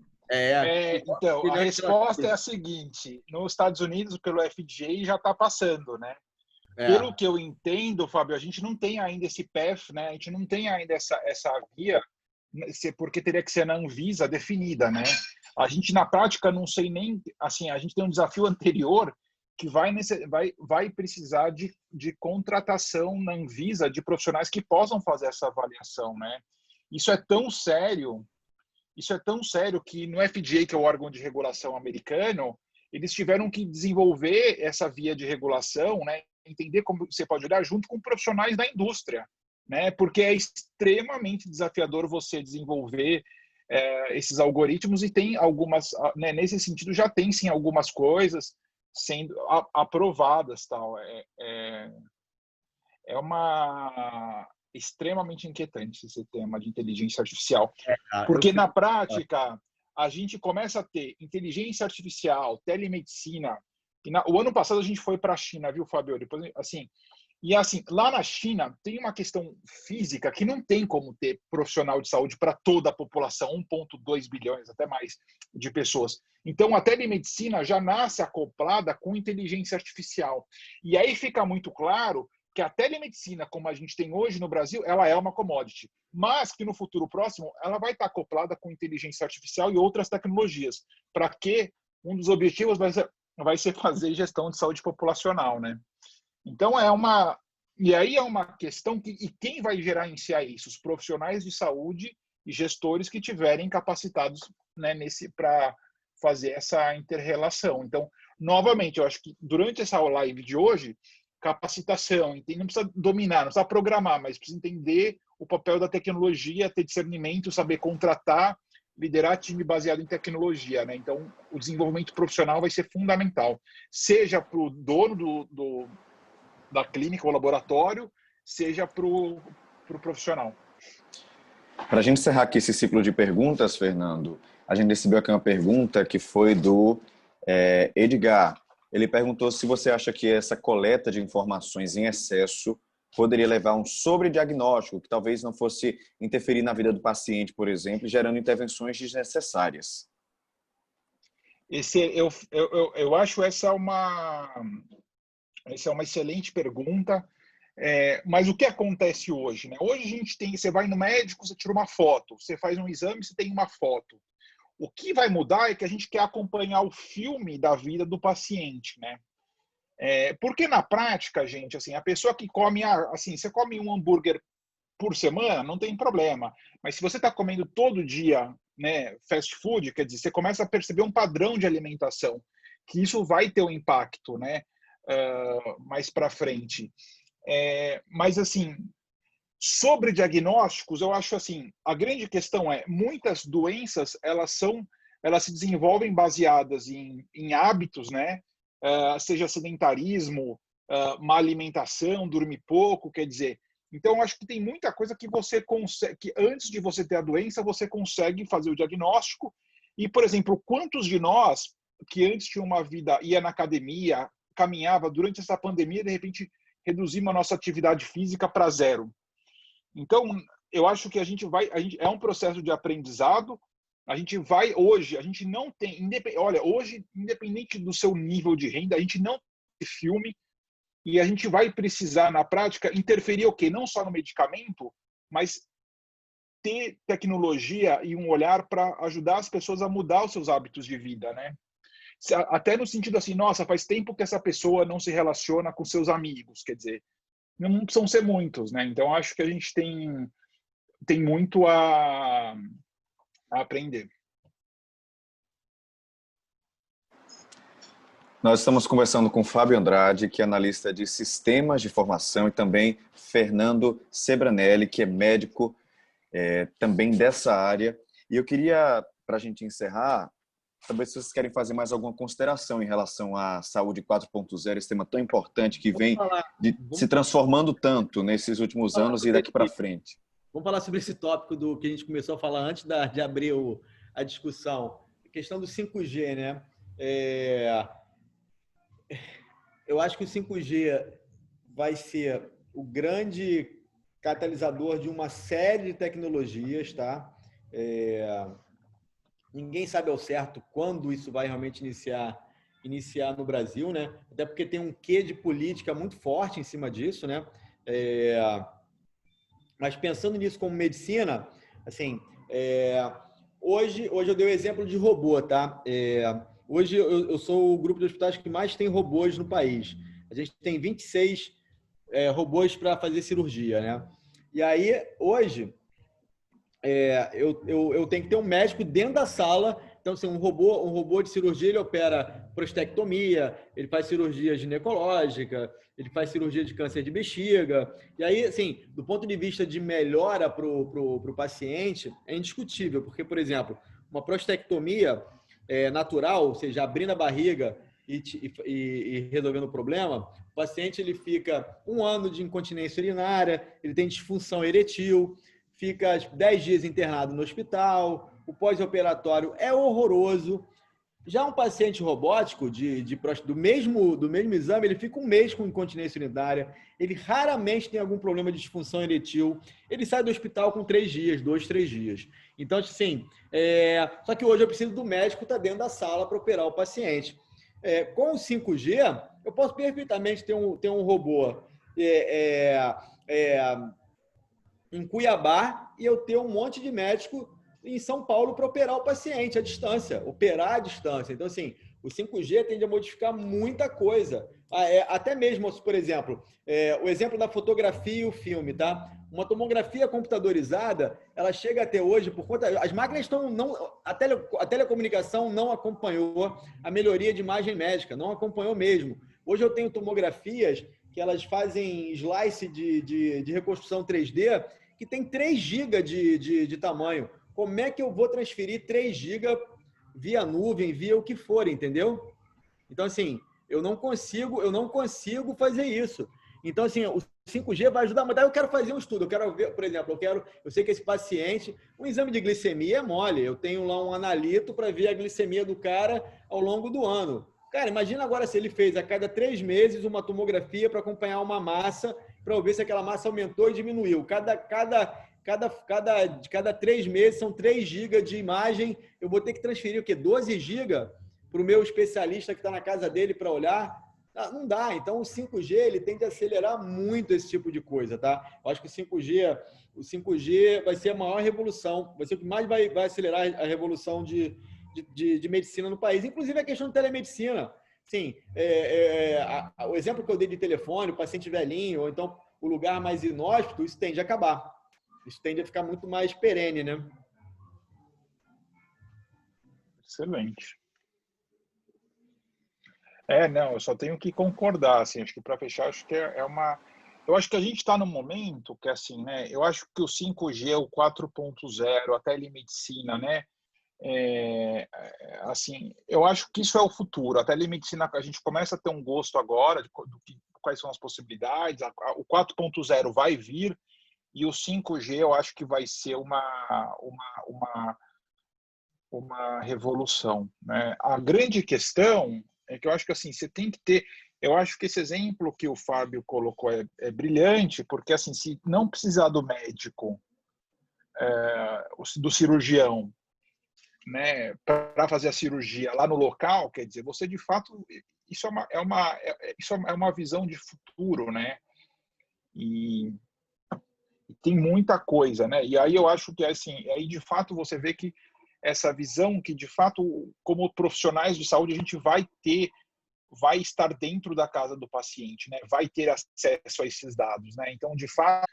Então, a resposta é a seguinte. Nos Estados Unidos, pelo FDA, já está passando, né? Pelo que eu entendo, Fábio, a gente não tem ainda esse path, né? A gente não tem ainda essa via, porque teria que ser na Anvisa definida, né? A gente, na prática, não sei nem... Assim, a gente tem um desafio anterior que vai precisar de contratação na Anvisa de profissionais que possam fazer essa avaliação, né? Isso é tão sério que no FDA, que é o órgão de regulação americano, eles tiveram que desenvolver essa via de regulação, né? Entender como você pode olhar junto com profissionais da indústria, né? Porque é extremamente desafiador você desenvolver esses algoritmos e tem algumas, né? Nesse sentido já tem sim algumas coisas sendo aprovadas, tal. É uma extremamente inquietante esse tema de inteligência artificial, porque na prática a gente começa a ter inteligência artificial, telemedicina. O ano passado a gente foi para a China, viu, Fábio? Depois, assim, lá na China tem uma questão física que não tem como ter profissional de saúde para toda a população, 1,2 bilhões, até mais, de pessoas. Então, a telemedicina já nasce acoplada com inteligência artificial. E aí fica muito claro que a telemedicina, como a gente tem hoje no Brasil, ela é uma commodity, mas que no futuro próximo ela vai estar acoplada com inteligência artificial e outras tecnologias, para que um dos objetivos vai ser fazer gestão de saúde populacional, né? Então e aí é uma questão e quem vai gerenciar isso? Os profissionais de saúde e gestores que tiverem capacitados, né, para fazer essa inter-relação. Então, novamente, eu acho que durante essa live de hoje, capacitação, não precisa dominar, não precisa programar, mas precisa entender o papel da tecnologia, ter discernimento, saber contratar, liderar time baseado em tecnologia, né? Então, o desenvolvimento profissional vai ser fundamental, seja para o dono da clínica ou laboratório, seja para o profissional. Para a gente encerrar aqui esse ciclo de perguntas, Fernando, a gente recebeu aqui uma pergunta que foi do Edgar. Ele perguntou se você acha que essa coleta de informações em excesso poderia levar a um sobrediagnóstico, que talvez não fosse interferir na vida do paciente, por exemplo, gerando intervenções desnecessárias. Eu acho essa uma excelente pergunta. Mas o que acontece hoje, né? Hoje a gente você vai no médico, você tira uma foto, você faz um exame, você tem uma foto. O que vai mudar é que a gente quer acompanhar o filme da vida do paciente, né? Porque na prática, gente, assim, a pessoa que come, assim, você come um hambúrguer por semana, não tem problema. Mas se você está comendo todo dia, né, fast food, quer dizer, você começa a perceber um padrão de alimentação, que isso vai ter um impacto, né, mais para frente. Mas, assim, sobre diagnósticos, eu acho assim, a grande questão muitas doenças, elas se desenvolvem baseadas em hábitos, né? Seja sedentarismo, má alimentação, dormir pouco, quer dizer. Então, eu acho que tem muita coisa que você consegue, que antes de você ter a doença, você consegue fazer o diagnóstico. E, por exemplo, quantos de nós que antes tinha uma vida, ia na academia, caminhava durante essa pandemia, de repente reduzimos a nossa atividade física para zero. Então, eu acho que a gente é um processo de aprendizado. A gente vai hoje, a gente não tem, olha, hoje, independente do seu nível de renda, a gente não tem filme e a gente vai precisar, na prática, interferir o quê? Não só no medicamento, mas ter tecnologia e um olhar para ajudar as pessoas a mudar os seus hábitos de vida, né? Até no sentido assim, nossa, faz tempo que essa pessoa não se relaciona com seus amigos, quer dizer, não precisam ser muitos, né? Então, acho que a gente tem muito a aprender. Nós estamos conversando com Fábio Andrade, que é analista de sistemas de informação, e também Fernando Sebranelli, que é médico também dessa área. E eu queria, para a gente encerrar, saber se vocês querem fazer mais alguma consideração em relação à saúde 4.0, esse tema tão importante que vem se transformando tanto nesses últimos anos e daqui para frente. Vamos falar sobre esse tópico do que a gente começou a falar antes de abrir a discussão. A questão do 5G, né? Eu acho que o 5G vai ser o grande catalisador de uma série de tecnologias, tá? Ninguém sabe ao certo quando isso vai realmente iniciar no Brasil, né? Até porque tem um quê de política muito forte em cima disso, né? Mas pensando nisso como medicina, assim, hoje eu dei o exemplo de robô, tá? Hoje eu sou o grupo de hospitais que mais tem robôs no país. A gente tem 26 robôs para fazer cirurgia, né? E aí, hoje, eu tenho que ter um médico dentro da sala. Então, assim, um robô de cirurgia, ele opera prostectomia, ele faz cirurgia ginecológica, ele faz cirurgia de câncer de bexiga. E aí, assim, do ponto de vista de melhora para o paciente, é indiscutível, porque, por exemplo, uma prostectomia natural, ou seja, abrindo a barriga e resolvendo o problema, o paciente ele fica 1 ano de incontinência urinária, ele tem disfunção eretil, fica 10 dias internado no hospital, o pós-operatório é horroroso. Já um paciente robótico do mesmo exame, ele fica 1 mês com incontinência urinária, ele raramente tem algum problema de disfunção eretil, ele sai do hospital com 3 dias, 2, 3 dias. Então, assim, só que hoje eu preciso do médico estar dentro da sala para operar o paciente. Com o 5G, eu posso perfeitamente ter um robô em Cuiabá e eu ter um monte de médico em São Paulo para operar o paciente à distância, operar à distância. Então, assim, o 5G tende a modificar muita coisa. Até mesmo, por exemplo, o exemplo da fotografia e o filme, tá? Uma tomografia computadorizada, ela chega até hoje por conta... As máquinas a telecomunicação não acompanhou a melhoria de imagem médica, não acompanhou mesmo. Hoje eu tenho tomografias que elas fazem slice de reconstrução 3D que tem 3 GB de tamanho. Como é que eu vou transferir 3 GB via nuvem, via o que for, entendeu? Então, assim, eu não consigo fazer isso. Então, assim, o 5G vai ajudar, mas daí eu quero fazer um estudo. Eu quero ver, por exemplo, eu sei que esse paciente, um exame de glicemia é mole. Eu tenho lá um analito para ver a glicemia do cara ao longo do ano. Cara, imagina agora se ele fez a cada 3 meses uma tomografia para acompanhar uma massa, para ver se aquela massa aumentou e diminuiu. Cada 3 meses são 3 GB de imagem. Eu vou ter que transferir o quê? 12 GB para o meu especialista que está na casa dele para olhar. Não dá. Então, o 5G ele tende a acelerar muito esse tipo de coisa, tá? Eu acho que o 5G vai ser a maior revolução, vai ser o que mais vai acelerar a revolução de medicina no país, inclusive a questão de telemedicina. Sim, o exemplo que eu dei de telefone, o paciente velhinho, ou então o lugar mais inóspito, isso tende a acabar. Isso tende a ficar muito mais perene, né? Excelente. Não, eu só tenho que concordar, assim, acho que para fechar, acho que eu acho que a gente está num momento que, assim, né, eu acho que o 5G, o 4.0, a telemedicina, né, assim, eu acho que isso é o futuro. A telemedicina, a gente começa a ter um gosto agora quais são as possibilidades, o 4.0 vai vir, e o 5G eu acho que vai ser uma revolução, né? A grande questão é que eu acho que assim, você tem que ter. Eu acho que esse exemplo que o Fábio colocou é brilhante, porque assim, se não precisar do médico, do cirurgião, né, para fazer a cirurgia lá no local, quer dizer, você de fato, isso isso é uma visão de futuro, né? E tem muita coisa, né? E aí eu acho que assim, aí de fato você vê que essa visão que de fato, como profissionais de saúde, a gente vai estar dentro da casa do paciente, né? Vai ter acesso a esses dados, né? Então, de fato,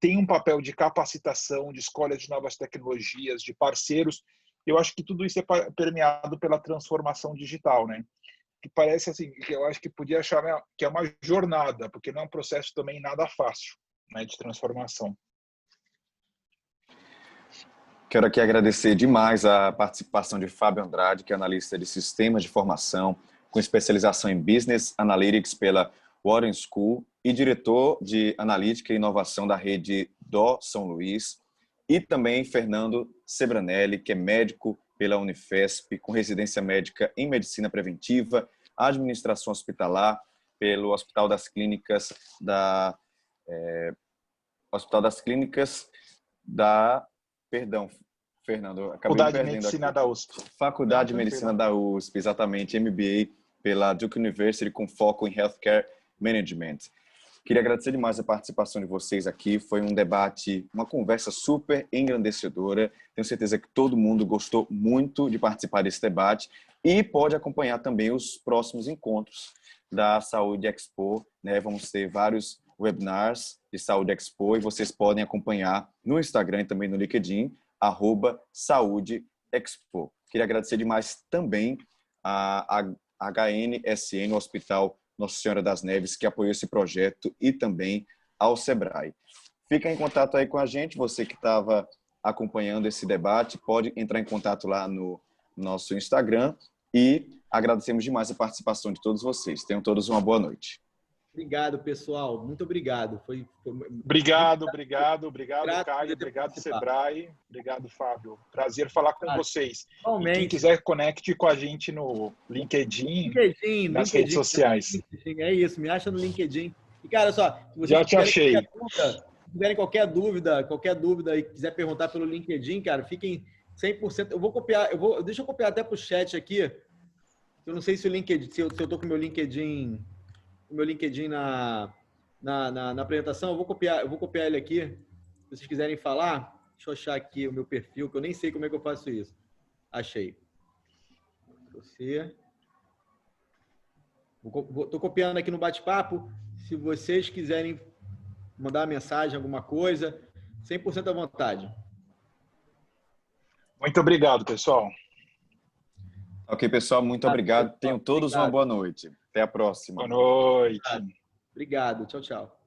tem um papel de capacitação, de escolha de novas tecnologias, de parceiros. Eu acho que tudo isso é permeado pela transformação digital, né? Que parece assim, que eu acho que podia achar que é uma jornada, porque não é um processo também nada fácil, né, de transformação. Quero aqui agradecer demais a participação de Fábio Andrade, que é analista de sistemas de formação, com especialização em Business Analytics pela Wharton School e diretor de Analítica e Inovação da rede do São Luís, e também Fernando Sebranelli, que é médico pela Unifesp, com residência médica em Medicina Preventiva, Administração Hospitalar, pelo Hospital das Clínicas Perdão, Fernando, acabei me Faculdade de perdendo Medicina aqui. da USP. Faculdade de Medicina da USP, exatamente, MBA pela Duke University, com foco em Healthcare Management. Queria agradecer demais a participação de vocês aqui. Foi um debate, uma conversa super engrandecedora. Tenho certeza que todo mundo gostou muito de participar desse debate e pode acompanhar também os próximos encontros da Saúde Expo, né? Vamos ter vários webinars de Saúde Expo e vocês podem acompanhar no Instagram e também no LinkedIn, @Saúde Expo. Queria agradecer demais também a HNSN, o Hospital Nossa Senhora das Neves, que apoiou esse projeto, e também ao Sebrae. Fica em contato aí com a gente, você que estava acompanhando esse debate, pode entrar em contato lá no nosso Instagram, e agradecemos demais a participação de todos vocês. Tenham todos uma boa noite. Obrigado, pessoal. Muito obrigado. Obrigado, Caio. Obrigado, participar. Sebrae. Obrigado, Fábio. Prazer falar com vocês. Realmente. E quem quiser, conecte com a gente no LinkedIn, nas redes sociais. É isso, me acha no LinkedIn. E, cara, só, se vocês Já te achei. tiverem qualquer dúvida e quiser perguntar pelo LinkedIn, cara, fiquem 100%. Eu vou copiar, deixa eu copiar até para o chat aqui. Eu não sei se o LinkedIn, se eu tô com o meu LinkedIn na apresentação, eu vou copiar ele aqui. Se vocês quiserem falar, deixa eu achar aqui o meu perfil, que eu nem sei como é que eu faço isso. Achei. Estou copiando aqui no bate-papo. Se vocês quiserem mandar mensagem, alguma coisa, 100% à vontade. Muito obrigado, pessoal. Ok, pessoal, muito obrigado. Tenham todos uma boa noite. Até a próxima. Boa noite. Obrigado. Tchau, tchau.